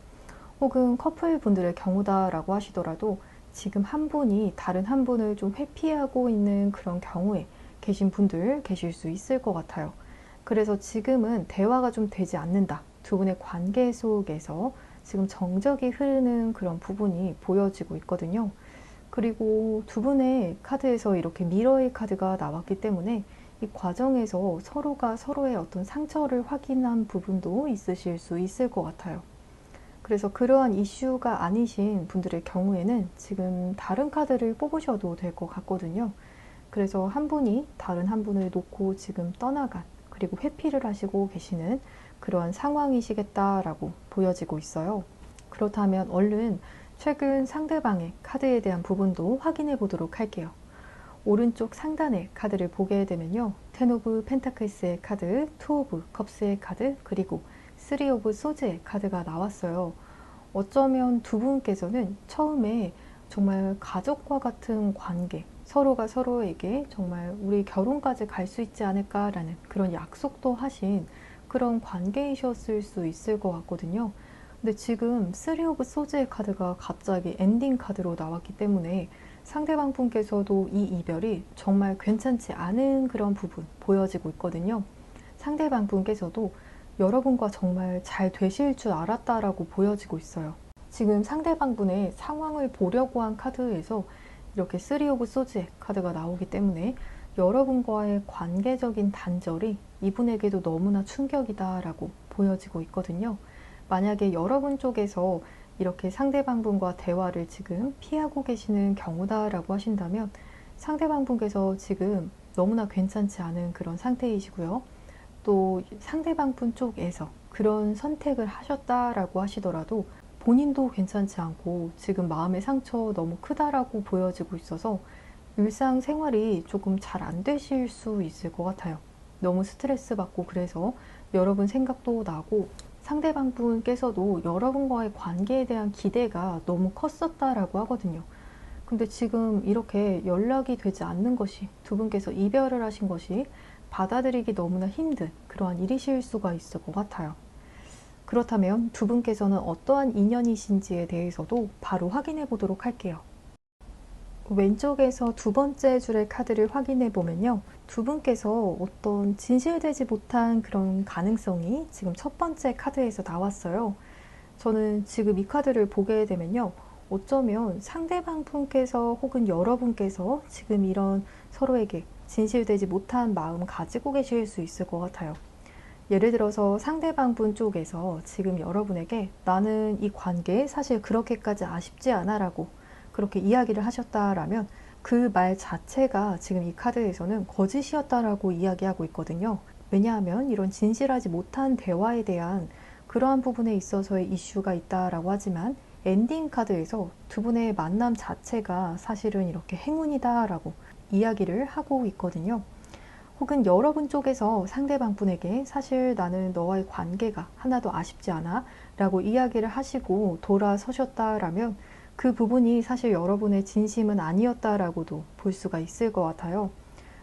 혹은 커플 분들의 경우다라고 하시더라도 지금 한 분이 다른 한 분을 좀 회피하고 있는 그런 경우에 계신 분들 계실 수 있을 것 같아요. 그래서 지금은 대화가 좀 되지 않는다. 두 분의 관계 속에서 지금 정적이 흐르는 그런 부분이 보여지고 있거든요. 그리고 두 분의 카드에서 이렇게 미러의 카드가 나왔기 때문에 이 과정에서 서로가 서로의 어떤 상처를 확인한 부분도 있으실 수 있을 것 같아요. 그래서 그러한 이슈가 아니신 분들의 경우에는 지금 다른 카드를 뽑으셔도 될 것 같거든요. 그래서 한 분이 다른 한 분을 놓고 지금 떠나간, 그리고 회피를 하시고 계시는 그러한 상황이시겠다라고 보여지고 있어요. 그렇다면 얼른 최근 상대방의 카드에 대한 부분도 확인해 보도록 할게요. 오른쪽 상단의 카드를 보게 되면요. 텐 오브 펜타클스의 카드, 투 오브 컵스의 카드, 그리고 3 오브 소즈의 카드가 나왔어요. 어쩌면 두 분께서는 처음에 정말 가족과 같은 관계, 서로가 서로에게 정말 우리 결혼까지 갈 수 있지 않을까라는 그런 약속도 하신 그런 관계이셨을 수 있을 것 같거든요. 근데 지금 3 오브 소즈의 카드가 갑자기 엔딩 카드로 나왔기 때문에 상대방 분께서도 이 이별이 정말 괜찮지 않은 그런 부분 보여지고 있거든요. 상대방 분께서도 여러분과 정말 잘 되실 줄 알았다라고 보여지고 있어요. 지금 상대방 분의 상황을 보려고 한 카드에서 이렇게 3 오브 소즈의 카드가 나오기 때문에 여러분과의 관계적인 단절이 이분에게도 너무나 충격이다라고 보여지고 있거든요. 만약에 여러분 쪽에서 이렇게 상대방 분과 대화를 지금 피하고 계시는 경우다라고 하신다면 상대방 분께서 지금 너무나 괜찮지 않은 그런 상태이시고요. 또 상대방 분 쪽에서 그런 선택을 하셨다라고 하시더라도 본인도 괜찮지 않고 지금 마음의 상처 너무 크다라고 보여지고 있어서 일상생활이 조금 잘 안 되실 수 있을 것 같아요. 너무 스트레스 받고 그래서 여러분 생각도 나고 상대방 분께서도 여러분과의 관계에 대한 기대가 너무 컸었다라고 하거든요. 근데 지금 이렇게 연락이 되지 않는 것이, 두 분께서 이별을 하신 것이 받아들이기 너무나 힘든 그러한 일이실 수가 있을 것 같아요. 그렇다면 두 분께서는 어떠한 인연이신지에 대해서도 바로 확인해 보도록 할게요. 왼쪽에서 두 번째 줄의 카드를 확인해 보면요. 두 분께서 어떤 진실되지 못한 그런 가능성이 지금 첫 번째 카드에서 나왔어요. 저는 지금 이 카드를 보게 되면요. 어쩌면 상대방 분께서 혹은 여러분께서 지금 이런 서로에게 진실되지 못한 마음 가지고 계실 수 있을 것 같아요. 예를 들어서 상대방 분 쪽에서 지금 여러분에게 나는 이 관계에 사실 그렇게까지 아쉽지 않아 라고 그렇게 이야기를 하셨다라면 그 말 자체가 지금 이 카드에서는 거짓이었다라고 이야기하고 있거든요. 왜냐하면 이런 진실하지 못한 대화에 대한 그러한 부분에 있어서의 이슈가 있다라고 하지만 엔딩 카드에서 두 분의 만남 자체가 사실은 이렇게 행운이다라고 이야기를 하고 있거든요. 혹은 여러분 쪽에서 상대방 분에게 사실 나는 너와의 관계가 하나도 아쉽지 않아 라고 이야기를 하시고 돌아서셨다라면 그 부분이 사실 여러분의 진심은 아니었다라고도 볼 수가 있을 것 같아요.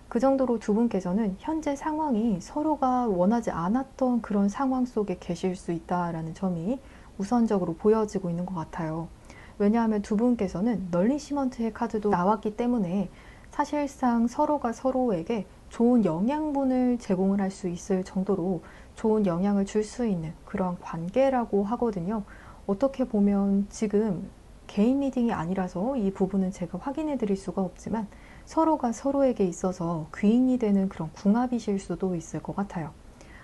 그 정도로 두 분께서는 현재 상황이 서로가 원하지 않았던 그런 상황 속에 계실 수 있다라는 점이 우선적으로 보여지고 있는 것 같아요. 왜냐하면 두 분께서는 널리시먼트의 카드도 나왔기 때문에 사실상 서로가 서로에게 좋은 영양분을 제공을 할 수 있을 정도로 좋은 영향을 줄 수 있는 그러한 관계라고 하거든요. 어떻게 보면 지금 개인 리딩이 아니라서 이 부분은 제가 확인해 드릴 수가 없지만 서로가 서로에게 있어서 귀인이 되는 그런 궁합이실 수도 있을 것 같아요.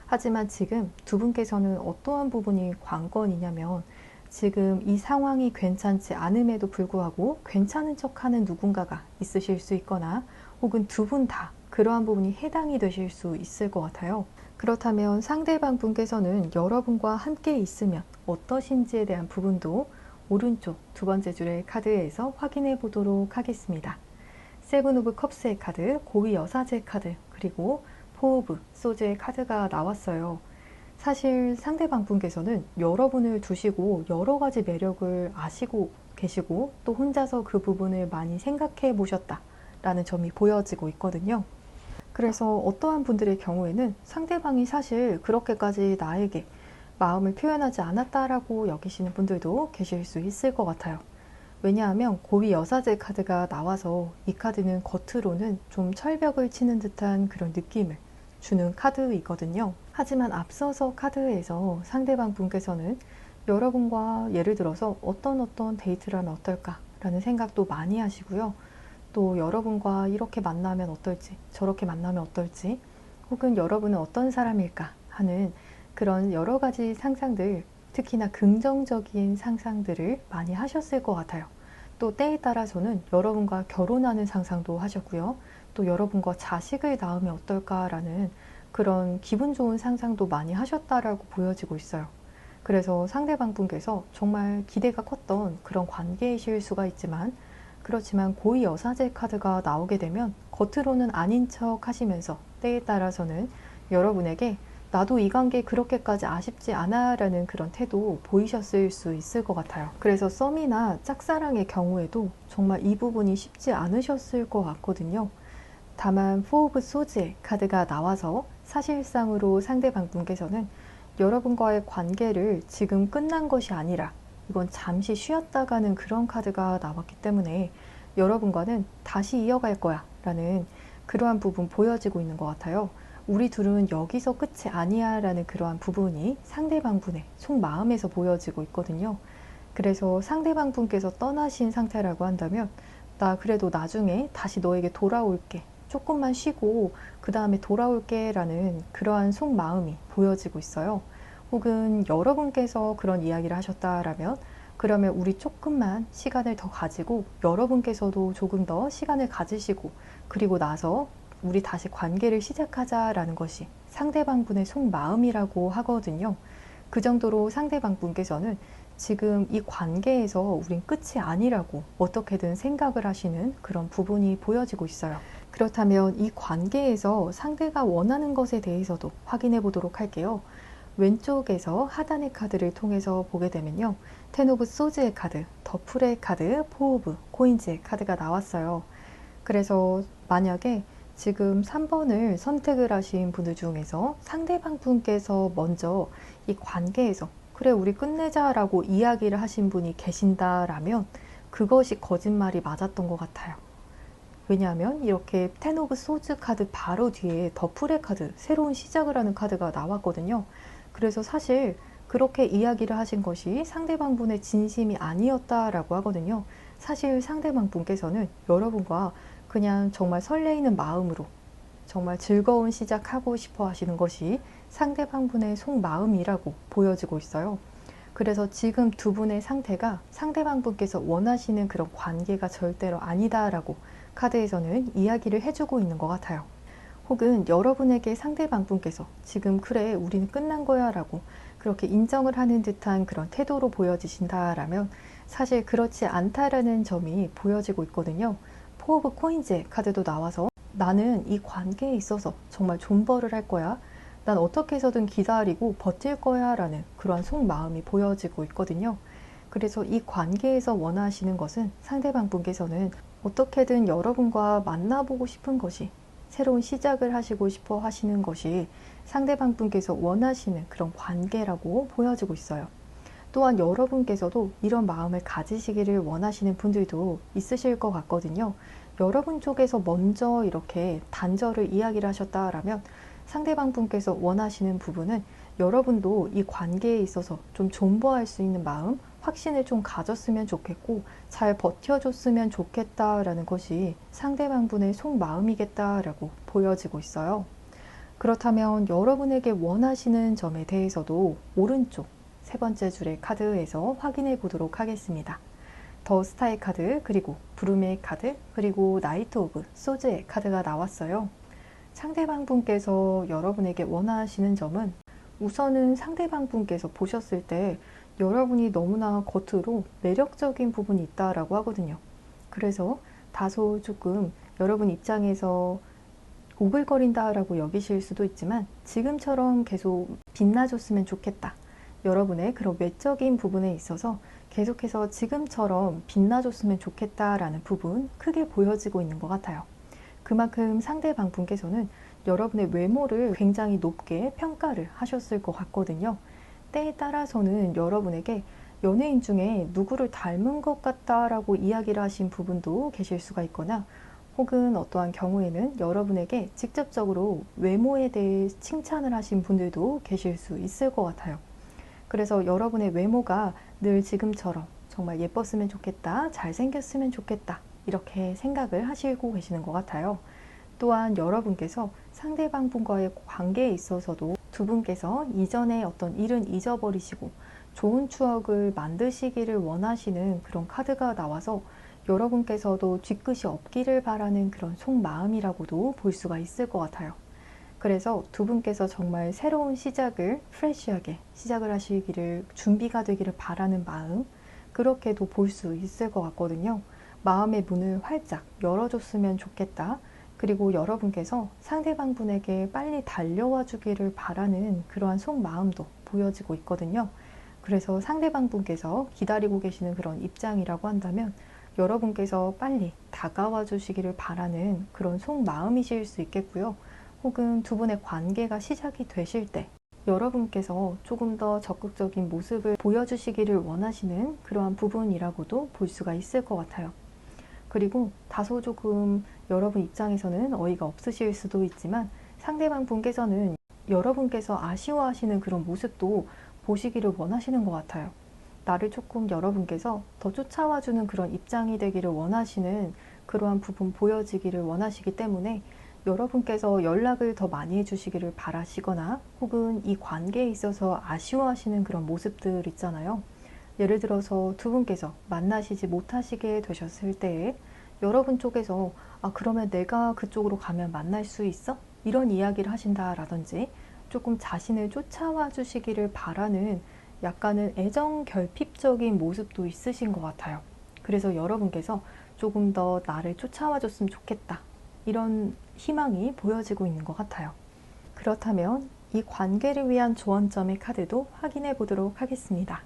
하지만 지금 두 분께서는 어떠한 부분이 관건이냐면 지금 이 상황이 괜찮지 않음에도 불구하고 괜찮은 척하는 누군가가 있으실 수 있거나 혹은 두 분 다 그러한 부분이 해당이 되실 수 있을 것 같아요. 그렇다면 상대방 분께서는 여러분과 함께 있으면 어떠신지에 대한 부분도 오른쪽 두 번째 줄의 카드에서 확인해 보도록 하겠습니다. 세븐 오브 컵스의 카드, 고위 여사제 카드, 그리고 포 오브 소즈의 카드가 나왔어요. 사실 상대방 분께서는 여러분을 두시고 여러 가지 매력을 아시고 계시고 또 혼자서 그 부분을 많이 생각해 보셨다라는 점이 보여지고 있거든요. 그래서 어떠한 분들의 경우에는 상대방이 사실 그렇게까지 나에게 마음을 표현하지 않았다라고 여기시는 분들도 계실 수 있을 것 같아요. 왜냐하면 고위 여사제 카드가 나와서 이 카드는 겉으로는 좀 철벽을 치는 듯한 그런 느낌을 주는 카드이거든요. 하지만 앞서서 카드에서 상대방 분께서는 여러분과 예를 들어서 어떤 데이트를 하면 어떨까라는 생각도 많이 하시고요. 또 여러분과 이렇게 만나면 어떨지, 저렇게 만나면 어떨지, 혹은 여러분은 어떤 사람일까 하는 그런 여러 가지 상상들, 특히나 긍정적인 상상들을 많이 하셨을 것 같아요. 또 때에 따라서는 여러분과 결혼하는 상상도 하셨고요. 또 여러분과 자식을 낳으면 어떨까라는 그런 기분 좋은 상상도 많이 하셨다라고 보여지고 있어요. 그래서 상대방 분께서 정말 기대가 컸던 그런 관계이실 수가 있지만 그렇지만 고위 여사제 카드가 나오게 되면 겉으로는 아닌 척 하시면서 때에 따라서는 여러분에게 나도 이 관계 그렇게까지 아쉽지 않아 라는 그런 태도 보이셨을 수 있을 것 같아요. 그래서 썸이나 짝사랑의 경우에도 정말 이 부분이 쉽지 않으셨을 것 같거든요. 다만 포 오브 소즈의 카드가 나와서 사실상으로 상대방 분께서는 여러분과의 관계를 지금 끝난 것이 아니라 이건 잠시 쉬었다가는 그런 카드가 나왔기 때문에 여러분과는 다시 이어갈 거야 라는 그러한 부분 보여지고 있는 것 같아요. 우리 둘은 여기서 끝이 아니야 라는 그러한 부분이 상대방 분의 속마음에서 보여지고 있거든요. 그래서 상대방 분께서 떠나신 상태라고 한다면 나 그래도 나중에 다시 너에게 돌아올게. 조금만 쉬고 그 다음에 돌아올게 라는 그러한 속마음이 보여지고 있어요. 혹은 여러분께서 그런 이야기를 하셨다라면 그러면 우리 조금만 시간을 더 가지고 여러분께서도 조금 더 시간을 가지시고 그리고 나서 우리 다시 관계를 시작하자라는 것이 상대방 분의 속마음이라고 하거든요. 그 정도로 상대방 분께서는 지금 이 관계에서 우린 끝이 아니라고 어떻게든 생각을 하시는 그런 부분이 보여지고 있어요. 그렇다면 이 관계에서 상대가 원하는 것에 대해서도 확인해 보도록 할게요. 왼쪽에서 하단의 카드를 통해서 보게 되면요. 텐 오브 소즈의 카드, 더풀의 카드, 포 오브 코인즈의 카드가 나왔어요. 그래서 만약에 지금 3번을 선택을 하신 분들 중에서 상대방 분께서 먼저 이 관계에서 그래 우리 끝내자라고 이야기를 하신 분이 계신다라면 그것이 거짓말이 맞았던 것 같아요. 왜냐하면 이렇게 텐 오브 소즈 카드 바로 뒤에 더풀의 카드, 새로운 시작을 하는 카드가 나왔거든요. 그래서 사실 그렇게 이야기를 하신 것이 상대방 분의 진심이 아니었다라고 하거든요. 사실 상대방 분께서는 여러분과 그냥 정말 설레이는 마음으로 정말 즐거운 시작하고 싶어 하시는 것이 상대방 분의 속마음이라고 보여지고 있어요. 그래서 지금 두 분의 상태가 상대방 분께서 원하시는 그런 관계가 절대로 아니다라고 카드에서는 이야기를 해주고 있는 것 같아요. 혹은 여러분에게 상대방 분께서 지금 그래 우리는 끝난 거야 라고 그렇게 인정을 하는 듯한 그런 태도로 보여지신다라면 사실 그렇지 않다라는 점이 보여지고 있거든요. 포 오브 코인즈의 카드도 나와서 나는 이 관계에 있어서 정말 존버를 할 거야. 난 어떻게 해서든 기다리고 버틸 거야 라는 그러한 속마음이 보여지고 있거든요. 그래서 이 관계에서 원하시는 것은 상대방 분께서는 어떻게든 여러분과 만나보고 싶은 것이 새로운 시작을 하시고 싶어 하시는 것이 상대방 분께서 원하시는 그런 관계라고 보여지고 있어요. 또한 여러분께서도 이런 마음을 가지시기를 원하시는 분들도 있으실 것 같거든요. 여러분 쪽에서 먼저 이렇게 단절을 이야기를 하셨다라면 상대방 분께서 원하시는 부분은 여러분도 이 관계에 있어서 좀 존버할 수 있는 마음, 확신을 좀 가졌으면 좋겠고 잘 버텨줬으면 좋겠다라는 것이 상대방 분의 속마음이겠다라고 보여지고 있어요. 그렇다면 여러분에게 원하시는 점에 대해서도 오른쪽 세 번째 줄의 카드에서 확인해 보도록 하겠습니다. 더 스타의 카드, 그리고 브룸의 카드, 그리고 나이트 오브 소즈의 카드가 나왔어요. 상대방 분께서 여러분에게 원하시는 점은 우선은 상대방 분께서 보셨을 때 여러분이 너무나 겉으로 매력적인 부분이 있다라고 하거든요. 그래서 다소 조금 여러분 입장에서 오글거린다라고 여기실 수도 있지만 지금처럼 계속 빛나줬으면 좋겠다. 여러분의 그런 외적인 부분에 있어서 계속해서 지금처럼 빛나줬으면 좋겠다라는 부분 크게 보여지고 있는 것 같아요. 그만큼 상대방 분께서는 여러분의 외모를 굉장히 높게 평가를 하셨을 것 같거든요. 때에 따라서는 여러분에게 연예인 중에 누구를 닮은 것 같다라고 이야기를 하신 부분도 계실 수가 있거나 혹은 어떠한 경우에는 여러분에게 직접적으로 외모에 대해 칭찬을 하신 분들도 계실 수 있을 것 같아요. 그래서 여러분의 외모가 늘 지금처럼 정말 예뻤으면 좋겠다, 잘생겼으면 좋겠다 이렇게 생각을 하시고 계시는 것 같아요. 또한 여러분께서 상대방 분과의 관계에 있어서도 두 분께서 이전의 어떤 일은 잊어버리시고 좋은 추억을 만드시기를 원하시는 그런 카드가 나와서 여러분께서도 뒤끝이 없기를 바라는 그런 속마음이라고도 볼 수가 있을 것 같아요. 그래서 두 분께서 정말 새로운 시작을 프레시하게 시작을 하시기를 준비가 되기를 바라는 마음 그렇게도 볼 수 있을 것 같거든요. 마음의 문을 활짝 열어줬으면 좋겠다. 그리고 여러분께서 상대방 분에게 빨리 달려와 주기를 바라는 그러한 속마음도 보여지고 있거든요. 그래서 상대방 분께서 기다리고 계시는 그런 입장이라고 한다면 여러분께서 빨리 다가와 주시기를 바라는 그런 속마음이실 수 있겠고요. 혹은 두 분의 관계가 시작이 되실 때 여러분께서 조금 더 적극적인 모습을 보여주시기를 원하시는 그러한 부분이라고도 볼 수가 있을 것 같아요. 그리고 다소 조금 여러분 입장에서는 어이가 없으실 수도 있지만 상대방 분께서는 여러분께서 아쉬워하시는 그런 모습도 보시기를 원하시는 것 같아요. 나를 조금 여러분께서 더 쫓아와주는 그런 입장이 되기를 원하시는 그러한 부분 보여지기를 원하시기 때문에 여러분께서 연락을 더 많이 해주시기를 바라시거나 혹은 이 관계에 있어서 아쉬워하시는 그런 모습들 있잖아요. 예를 들어서 두 분께서 만나시지 못하시게 되셨을 때에 여러분 쪽에서 그러면 내가 그쪽으로 가면 만날 수 있어? 이런 이야기를 하신다라든지 조금 자신을 쫓아와 주시기를 바라는 약간은 애정 결핍적인 모습도 있으신 것 같아요. 그래서 여러분께서 조금 더 나를 쫓아와 줬으면 좋겠다. 이런 희망이 보여지고 있는 것 같아요. 그렇다면 이 관계를 위한 조언점의 카드도 확인해 보도록 하겠습니다.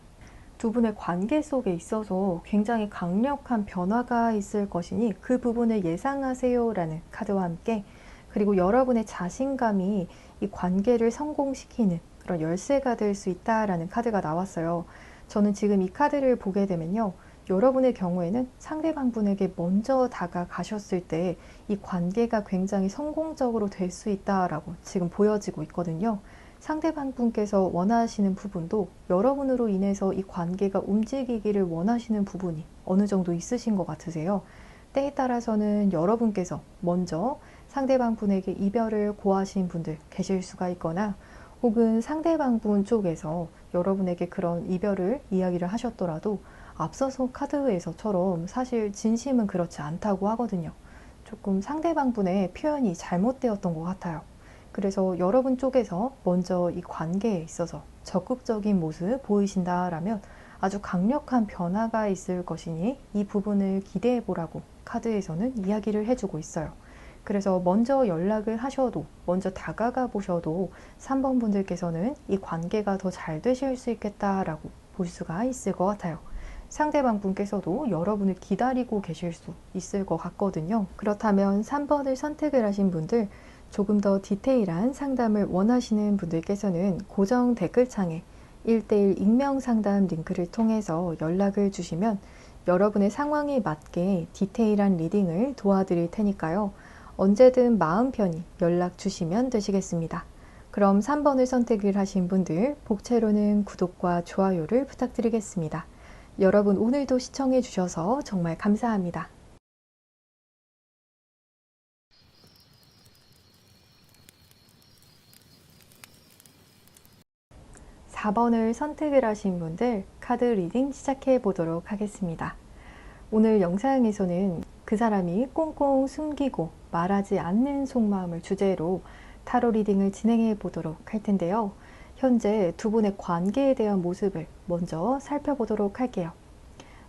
두 분의 관계 속에 있어서 굉장히 강력한 변화가 있을 것이니 그 부분을 예상하세요 라는 카드와 함께, 그리고 여러분의 자신감이 이 관계를 성공시키는 그런 열쇠가 될 수 있다라는 카드가 나왔어요. 저는 지금 이 카드를 보게 되면요, 여러분의 경우에는 상대방 분에게 먼저 다가가셨을 때 이 관계가 굉장히 성공적으로 될 수 있다라고 지금 보여지고 있거든요. 상대방 분께서 원하시는 부분도 여러분으로 인해서 이 관계가 움직이기를 원하시는 부분이 어느 정도 있으신 것 같으세요. 때에 따라서는 여러분께서 먼저 상대방 분에게 이별을 고하신 분들 계실 수가 있거나, 혹은 상대방 분 쪽에서 여러분에게 그런 이별을 이야기를 하셨더라도 앞서서 카드에서처럼 사실 진심은 그렇지 않다고 하거든요. 조금 상대방 분의 표현이 잘못되었던 것 같아요. 그래서 여러분 쪽에서 먼저 이 관계에 있어서 적극적인 모습 보이신다라면 아주 강력한 변화가 있을 것이니 이 부분을 기대해 보라고 카드에서는 이야기를 해주고 있어요. 그래서 먼저 연락을 하셔도, 먼저 다가가 보셔도 3번 분들께서는 이 관계가 더 잘 되실 수 있겠다라고 볼 수가 있을 것 같아요. 상대방 분께서도 여러분을 기다리고 계실 수 있을 것 같거든요. 그렇다면 3번을 선택을 하신 분들, 조금 더 디테일한 상담을 원하시는 분들께서는 고정 댓글창에 1:1 익명 상담 링크를 통해서 연락을 주시면 여러분의 상황에 맞게 디테일한 리딩을 도와드릴 테니까요. 언제든 마음 편히 연락 주시면 되시겠습니다. 그럼 3번을 선택을 하신 분들, 복채로는 구독과 좋아요를 부탁드리겠습니다. 여러분 오늘도 시청해 주셔서 정말 감사합니다. 4번을 선택을 하신 분들, 카드 리딩 시작해 보도록 하겠습니다. 오늘 영상에서는 그 사람이 꽁꽁 숨기고 말하지 않는 속마음을 주제로 타로 리딩을 진행해 보도록 할 텐데요. 현재 두 분의 관계에 대한 모습을 먼저 살펴보도록 할게요.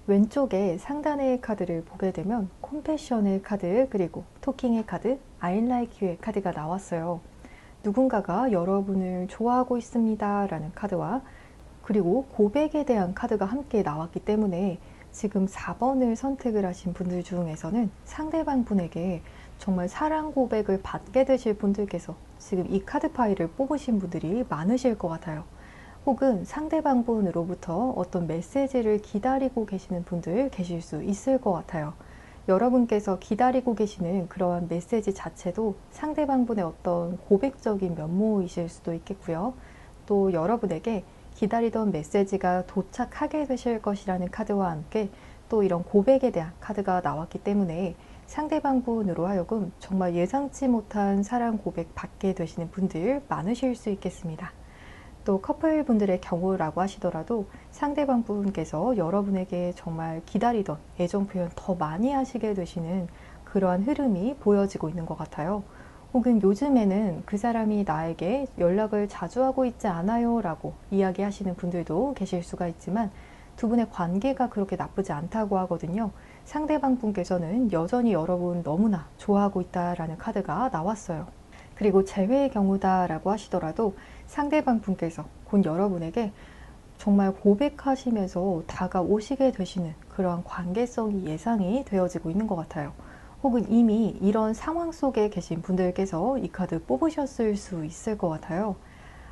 왼쪽에 상단의 카드를 보게 되면 콤패션의 카드, 그리고 토킹의 카드, I like you의 카드가 나왔어요. 누군가가 여러분을 좋아하고 있습니다 라는 카드와, 그리고 고백에 대한 카드가 함께 나왔기 때문에 지금 4번을 선택을 하신 분들 중에서는 상대방 분에게 정말 사랑 고백을 받게 되실 분들께서 지금 이 카드 파일을 뽑으신 분들이 많으실 것 같아요. 혹은 상대방 분으로부터 어떤 메시지를 기다리고 계시는 분들 계실 수 있을 것 같아요. 여러분께서 기다리고 계시는 그러한 메시지 자체도 상대방 분의 어떤 고백적인 면모이실 수도 있겠고요. 또 여러분에게 기다리던 메시지가 도착하게 되실 것이라는 카드와 함께 또 이런 고백에 대한 카드가 나왔기 때문에 상대방 분으로 하여금 정말 예상치 못한 사랑 고백 받게 되시는 분들 많으실 수 있겠습니다. 또 커플 분들의 경우라고 하시더라도 상대방 분께서 여러분에게 정말 기다리던 애정 표현 더 많이 하시게 되시는 그러한 흐름이 보여지고 있는 것 같아요. 혹은 요즘에는 그 사람이 나에게 연락을 자주 하고 있지 않아요 라고 이야기하시는 분들도 계실 수가 있지만 두 분의 관계가 그렇게 나쁘지 않다고 하거든요. 상대방 분께서는 여전히 여러분 너무나 좋아하고 있다라는 카드가 나왔어요. 그리고 재회의 경우다 라고 하시더라도 상대방 분께서 곧 여러분에게 정말 고백하시면서 다가오시게 되시는 그러한 관계성이 예상이 되어지고 있는 것 같아요. 혹은 이미 이런 상황 속에 계신 분들께서 이 카드 뽑으셨을 수 있을 것 같아요.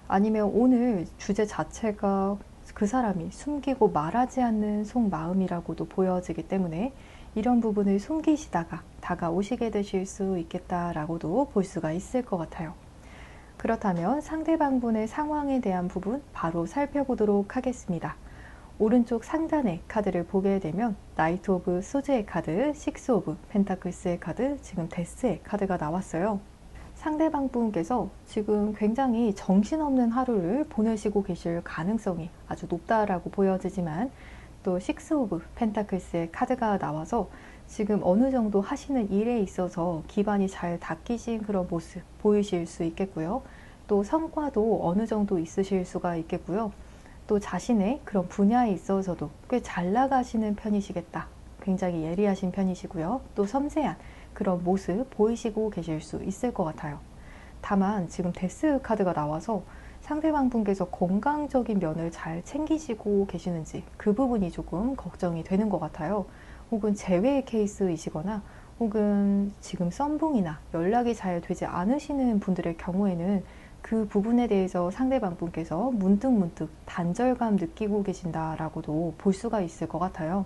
아니면 오늘 주제 자체가 그 사람이 숨기고 말하지 않는 속마음이라고도 보여지기 때문에 이런 부분을 숨기시다가 다가오시게 되실 수 있겠다라고도 볼 수가 있을 것 같아요. 그렇다면 상대방 분의 상황에 대한 부분 바로 살펴보도록 하겠습니다. 오른쪽 상단의 카드를 보게 되면 나이트 오브 소즈의 카드, 식스 오브 펜타클스의 카드, 지금 데스의 카드가 나왔어요. 상대방 분께서 지금 굉장히 정신없는 하루를 보내시고 계실 가능성이 아주 높다라고 보여지지만, 또 식스 오브 펜타클스의 카드가 나와서 지금 어느 정도 하시는 일에 있어서 기반이 잘 닦이신 그런 모습 보이실 수 있겠고요. 또 성과도 어느 정도 있으실 수가 있겠고요. 또 자신의 그런 분야에 있어서도 꽤 잘 나가시는 편이시겠다. 굉장히 예리하신 편이시고요. 또 섬세한 그런 모습 보이시고 계실 수 있을 것 같아요. 다만 지금 데스 카드가 나와서 상대방 분께서 건강적인 면을 잘 챙기시고 계시는지 그 부분이 조금 걱정이 되는 것 같아요. 혹은 재회 케이스이시거나 혹은 지금 썸붕이나 연락이 잘 되지 않으시는 분들의 경우에는 그 부분에 대해서 상대방 분께서 문득문득 단절감 느끼고 계신다라고도 볼 수가 있을 것 같아요.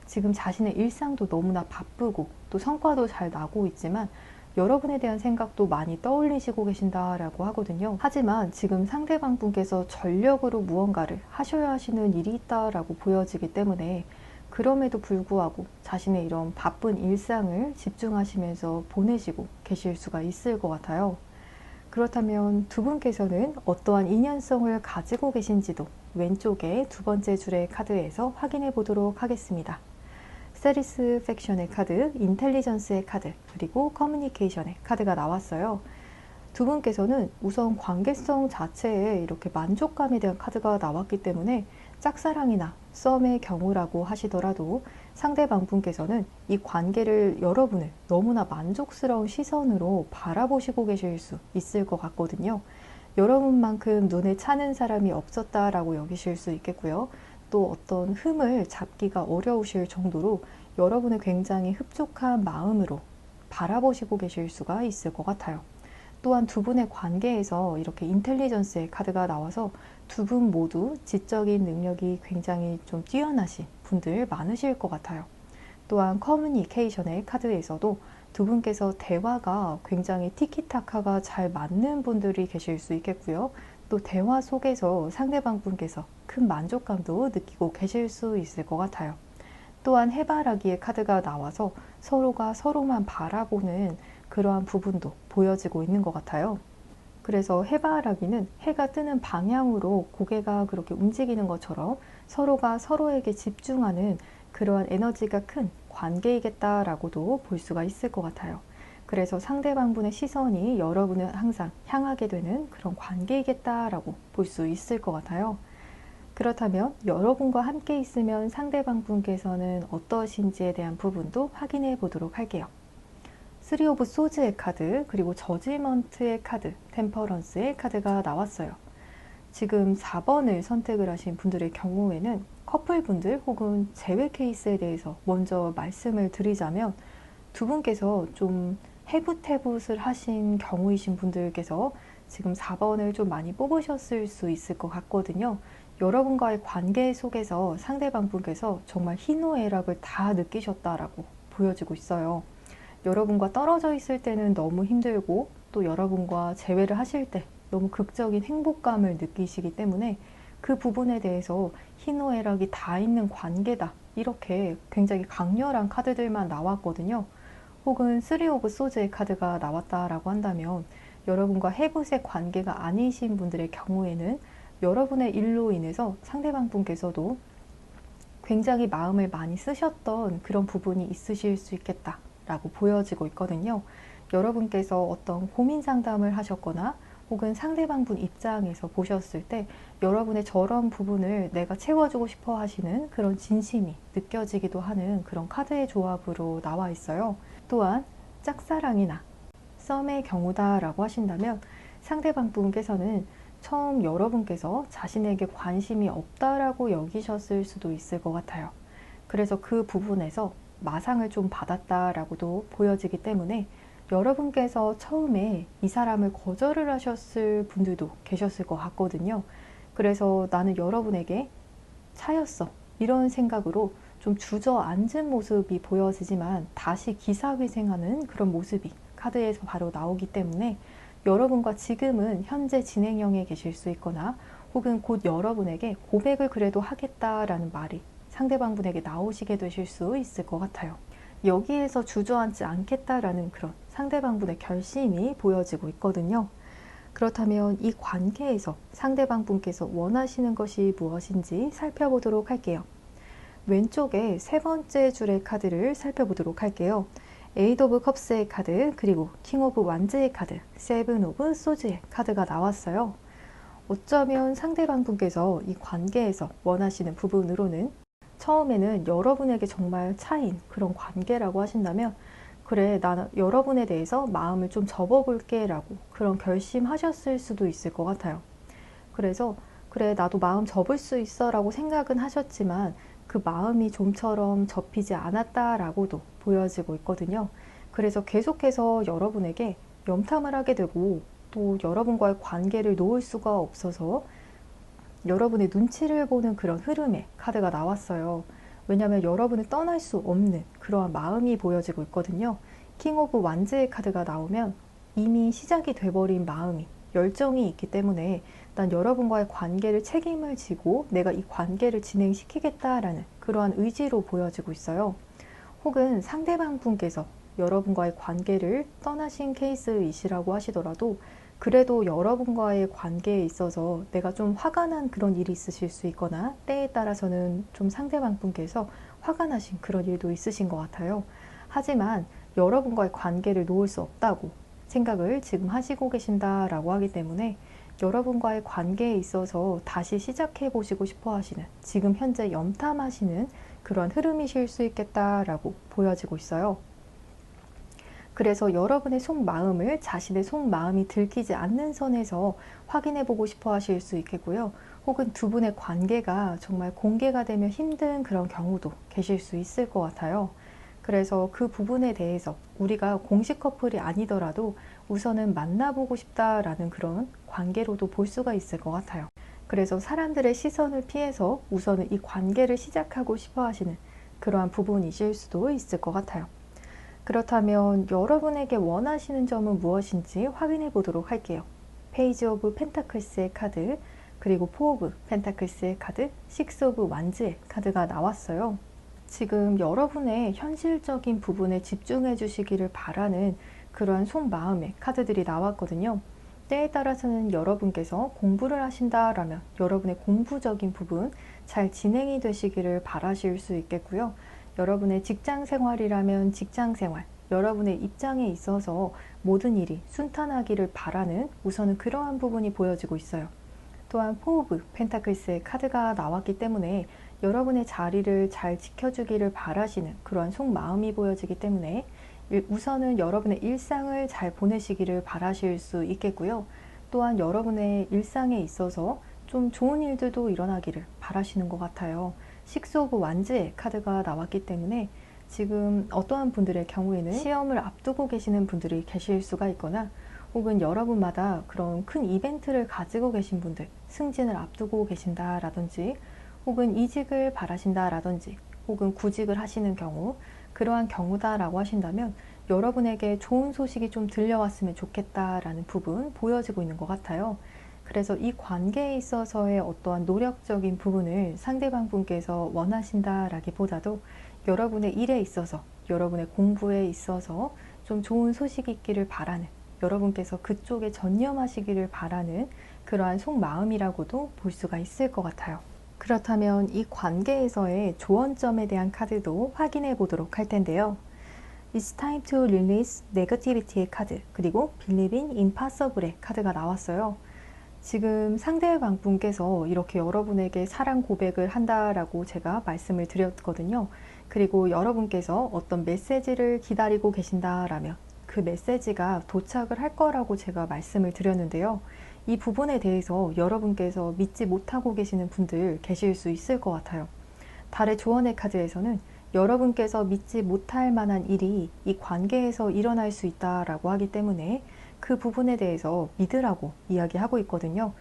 지금 자신의 일상도 너무나 바쁘고 또 성과도 잘 나고 있지만 여러분에 대한 생각도 많이 떠올리시고 계신다라고 하거든요. 하지만 지금 상대방 분께서 전력으로 무언가를 하셔야 하시는 일이 있다라고 보여지기 때문에 그럼에도 불구하고 자신의 이런 바쁜 일상을 집중하시면서 보내시고 계실 수가 있을 것 같아요. 그렇다면 두 분께서는 어떠한 인연성을 가지고 계신지도 왼쪽에 두 번째 줄의 카드에서 확인해 보도록 하겠습니다. 세리스팩션의 카드, 인텔리전스의 카드, 그리고 커뮤니케이션의 카드가 나왔어요. 두 분께서는 우선 관계성 자체에 이렇게 만족감에 대한 카드가 나왔기 때문에 짝사랑이나 썸의 경우라고 하시더라도 상대방 분께서는 이 관계를 여러분을 너무나 만족스러운 시선으로 바라보시고 계실 수 있을 것 같거든요. 여러분만큼 눈에 차는 사람이 없었다라고 여기실 수 있겠고요. 또 어떤 흠을 잡기가 어려우실 정도로 여러분을 굉장히 흡족한 마음으로 바라보시고 계실 수가 있을 것 같아요. 또한 두 분의 관계에서 이렇게 인텔리전스의 카드가 나와서 두 분 모두 지적인 능력이 굉장히 좀 뛰어나신 분들 많으실 것 같아요. 또한 커뮤니케이션의 카드에서도 두 분께서 대화가 굉장히 티키타카가 잘 맞는 분들이 계실 수 있겠고요. 또 대화 속에서 상대방 분께서 큰 만족감도 느끼고 계실 수 있을 것 같아요. 또한 해바라기의 카드가 나와서 서로가 서로만 바라보는 그러한 부분도 보여지고 있는 것 같아요. 그래서 해바라기는 해가 뜨는 방향으로 고개가 그렇게 움직이는 것처럼 서로가 서로에게 집중하는 그러한 에너지가 큰 관계이겠다라고도 볼 수가 있을 것 같아요. 그래서 상대방분의 시선이 여러분을 항상 향하게 되는 그런 관계이겠다라고 볼 수 있을 것 같아요. 그렇다면 여러분과 함께 있으면 상대방 분께서는 어떠신지에 대한 부분도 확인해 보도록 할게요. 3 오브 소즈의 카드, 그리고 저지먼트의 카드, 템퍼런스의 카드가 나왔어요. 지금 4번을 선택을 하신 분들의 경우에는 커플분들 혹은 재회 케이스에 대해서 먼저 말씀을 드리자면 두 분께서 좀 해붓해붓을 하신 경우이신 분들께서 지금 4번을 좀 많이 뽑으셨을 수 있을 것 같거든요. 여러분과의 관계 속에서 상대방 분께서 정말 희노애락을 다 느끼셨다라고 보여지고 있어요. 여러분과 떨어져 있을 때는 너무 힘들고 또 여러분과 재회를 하실 때 너무 극적인 행복감을 느끼시기 때문에 그 부분에 대해서 희노애락이 다 있는 관계다, 이렇게 굉장히 강렬한 카드들만 나왔거든요. 혹은 3 오브 소즈의 카드가 나왔다라고 한다면 여러분과 해붓의 관계가 아니신 분들의 경우에는 여러분의 일로 인해서 상대방 분께서도 굉장히 마음을 많이 쓰셨던 그런 부분이 있으실 수 있겠다 라고 보여지고 있거든요. 여러분께서 어떤 고민 상담을 하셨거나 혹은 상대방 분 입장에서 보셨을 때 여러분의 저런 부분을 내가 채워주고 싶어 하시는 그런 진심이 느껴지기도 하는 그런 카드의 조합으로 나와 있어요. 또한 짝사랑이나 썸의 경우다 라고 하신다면 상대방 분께서는 처음 여러분께서 자신에게 관심이 없다라고 여기셨을 수도 있을 것 같아요. 그래서 그 부분에서 마상을 좀 받았다라고도 보여지기 때문에 여러분께서 처음에 이 사람을 거절을 하셨을 분들도 계셨을 것 같거든요. 그래서 나는 여러분에게 차였어, 이런 생각으로 좀 주저앉은 모습이 보여지지만 다시 기사회생하는 그런 모습이 카드에서 바로 나오기 때문에 여러분과 지금은 현재 진행형에 계실 수 있거나 혹은 곧 여러분에게 고백을 그래도 하겠다라는 말이 상대방 분에게 나오시게 되실 수 있을 것 같아요. 여기에서 주저앉지 않겠다라는 그런 상대방 분의 결심이 보여지고 있거든요. 그렇다면 이 관계에서 상대방 분께서 원하시는 것이 무엇인지 살펴보도록 할게요. 왼쪽에 세 번째 줄의 카드를 살펴보도록 할게요. 에이드 오브 컵스의 카드, 그리고 킹 오브 완즈의 카드, 세븐 오브 소즈의 카드가 나왔어요. 어쩌면 상대방 분께서 이 관계에서 원하시는 부분으로는 처음에는 여러분에게 정말 차인 그런 관계라고 하신다면 그래, 나 여러분에 대해서 마음을 좀 접어볼게 라고 그런 결심하셨을 수도 있을 것 같아요. 그래서 그래, 나도 마음 접을 수 있어 라고 생각은 하셨지만 그 마음이 좀처럼 접히지 않았다라고도 보여지고 있거든요. 그래서 계속해서 여러분에게 염탐을 하게 되고 또 여러분과의 관계를 놓을 수가 없어서 여러분의 눈치를 보는 그런 흐름의 카드가 나왔어요. 왜냐하면 여러분을 떠날 수 없는 그러한 마음이 보여지고 있거든요. 킹 오브 완즈의 카드가 나오면 이미 시작이 돼버린 마음이 열정이 있기 때문에 난 여러분과의 관계를 책임을 지고 내가 이 관계를 진행시키겠다라는 그러한 의지로 보여지고 있어요. 혹은 상대방 분께서 여러분과의 관계를 떠나신 케이스이시라고 하시더라도 그래도 여러분과의 관계에 있어서 내가 좀 화가 난 그런 일이 있으실 수 있거나 때에 따라서는 좀 상대방 분께서 화가 나신 그런 일도 있으신 것 같아요. 하지만 여러분과의 관계를 놓을 수 없다고 생각을 지금 하시고 계신다라고 하기 때문에 여러분과의 관계에 있어서 다시 시작해 보시고 싶어 하시는, 지금 현재 염탐하시는 그런 흐름이실 수 있겠다라고 보여지고 있어요. 그래서 여러분의 속마음을 자신의 속마음이 들키지 않는 선에서 확인해 보고 싶어 하실 수 있겠고요. 혹은 두 분의 관계가 정말 공개가 되면 힘든 그런 경우도 계실 수 있을 것 같아요. 그래서 그 부분에 대해서 우리가 공식 커플이 아니더라도 우선은 만나보고 싶다라는 그런 관계로도 볼 수가 있을 것 같아요. 그래서 사람들의 시선을 피해서 우선은 이 관계를 시작하고 싶어 하시는 그러한 부분이실 수도 있을 것 같아요. 그렇다면 여러분에게 원하시는 점은 무엇인지 확인해 보도록 할게요. 페이지 오브 펜타클스의 카드, 그리고 포 오브 펜타클스의 카드, 식스 오브 완즈의 카드가 나왔어요. 지금 여러분의 현실적인 부분에 집중해 주시기를 바라는 그러한 속마음의 카드들이 나왔거든요. 때에 따라서는 여러분께서 공부를 하신다라면 여러분의 공부적인 부분 잘 진행이 되시기를 바라실 수 있겠고요. 여러분의 직장 생활이라면 직장 생활, 여러분의 입장에 있어서 모든 일이 순탄하기를 바라는 우선은 그러한 부분이 보여지고 있어요. 또한 포 오브 펜타클스의 카드가 나왔기 때문에 여러분의 자리를 잘 지켜주기를 바라시는 그러한 속마음이 보여지기 때문에 우선은 여러분의 일상을 잘 보내시기를 바라실 수 있겠고요. 또한 여러분의 일상에 있어서 좀 좋은 일들도 일어나기를 바라시는 것 같아요. 식스 오브 완즈의 카드가 나왔기 때문에 지금 어떠한 분들의 경우에는 시험을 앞두고 계시는 분들이 계실 수가 있거나 혹은 여러분마다 그런 큰 이벤트를 가지고 계신 분들, 승진을 앞두고 계신다라든지 혹은 이직을 바라신다라든지 혹은 구직을 하시는 경우, 그러한 경우다라고 하신다면 여러분에게 좋은 소식이 좀 들려왔으면 좋겠다라는 부분 보여지고 있는 것 같아요. 그래서 이 관계에 있어서의 어떠한 노력적인 부분을 상대방 분께서 원하신다라기보다도 여러분의 일에 있어서, 여러분의 공부에 있어서 좀 좋은 소식이 있기를 바라는, 여러분께서 그쪽에 전념하시기를 바라는 그러한 속마음이라고도 볼 수가 있을 것 같아요. 그렇다면 이 관계에서의 조언점에 대한 카드도 확인해 보도록 할 텐데요. It's time to release negativity의 카드, 그리고 Believe in impossible의 카드가 나왔어요. 지금 상대방 분께서 이렇게 여러분에게 사랑 고백을 한다라고 제가 말씀을 드렸거든요. 그리고 여러분께서 어떤 메시지를 기다리고 계신다라면 그 메시지가 도착을 할 거라고 제가 말씀을 드렸는데요. 이 부분에 대해서 여러분께서 믿지 못하고 계시는 분들 계실 수 있을 것 같아요. 달의 조언의 카드에서는 여러분께서 믿지 못할 만한 일이 이 관계에서 일어날 수 있다라고 하기 때문에 그 부분에 대해서 믿으라고 이야기하고 있거든요.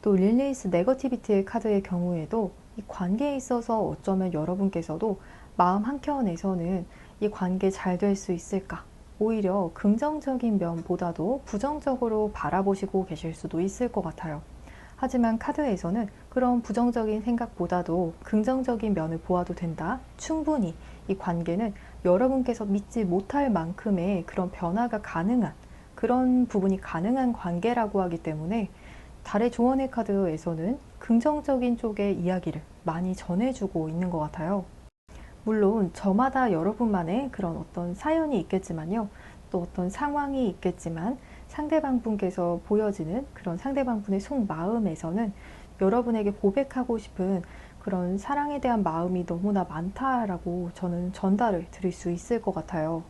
또 릴리스 네거티비티의 카드의 경우에도 이 관계에 있어서 어쩌면 여러분께서도 마음 한켠에서는 이 관계 잘 될 수 있을까? 오히려 긍정적인 면보다도 부정적으로 바라보시고 계실 수도 있을 것 같아요. 하지만 카드에서는 그런 부정적인 생각보다도 긍정적인 면을 보아도 된다. 충분히 이 관계는 여러분께서 믿지 못할 만큼의 그런 변화가 가능한, 그런 부분이 가능한 관계라고 하기 때문에 달의 조언의 카드에서는 긍정적인 쪽의 이야기를 많이 전해주고 있는 것 같아요. 물론 저마다 여러분만의 그런 어떤 사연이 있겠지만요. 또 어떤 상황이 있겠지만 상대방 분께서 보여지는 그런 상대방 분의 속마음에서는 여러분에게 고백하고 싶은 그런 사랑에 대한 마음이 너무나 많다라고 저는 전달을 드릴 수 있을 것 같아요.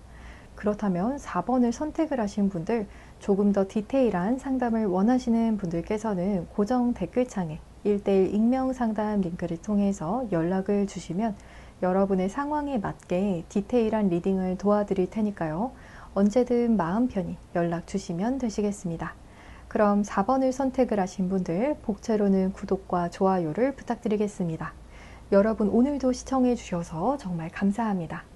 그렇다면 4번을 선택을 하신 분들, 조금 더 디테일한 상담을 원하시는 분들께서는 고정 댓글창에 1:1 익명 상담 링크를 통해서 연락을 주시면 여러분의 상황에 맞게 디테일한 리딩을 도와드릴 테니까요. 언제든 마음 편히 연락 주시면 되시겠습니다. 그럼 4번을 선택을 하신 분들, 복채로는 구독과 좋아요를 부탁드리겠습니다. 여러분 오늘도 시청해 주셔서 정말 감사합니다.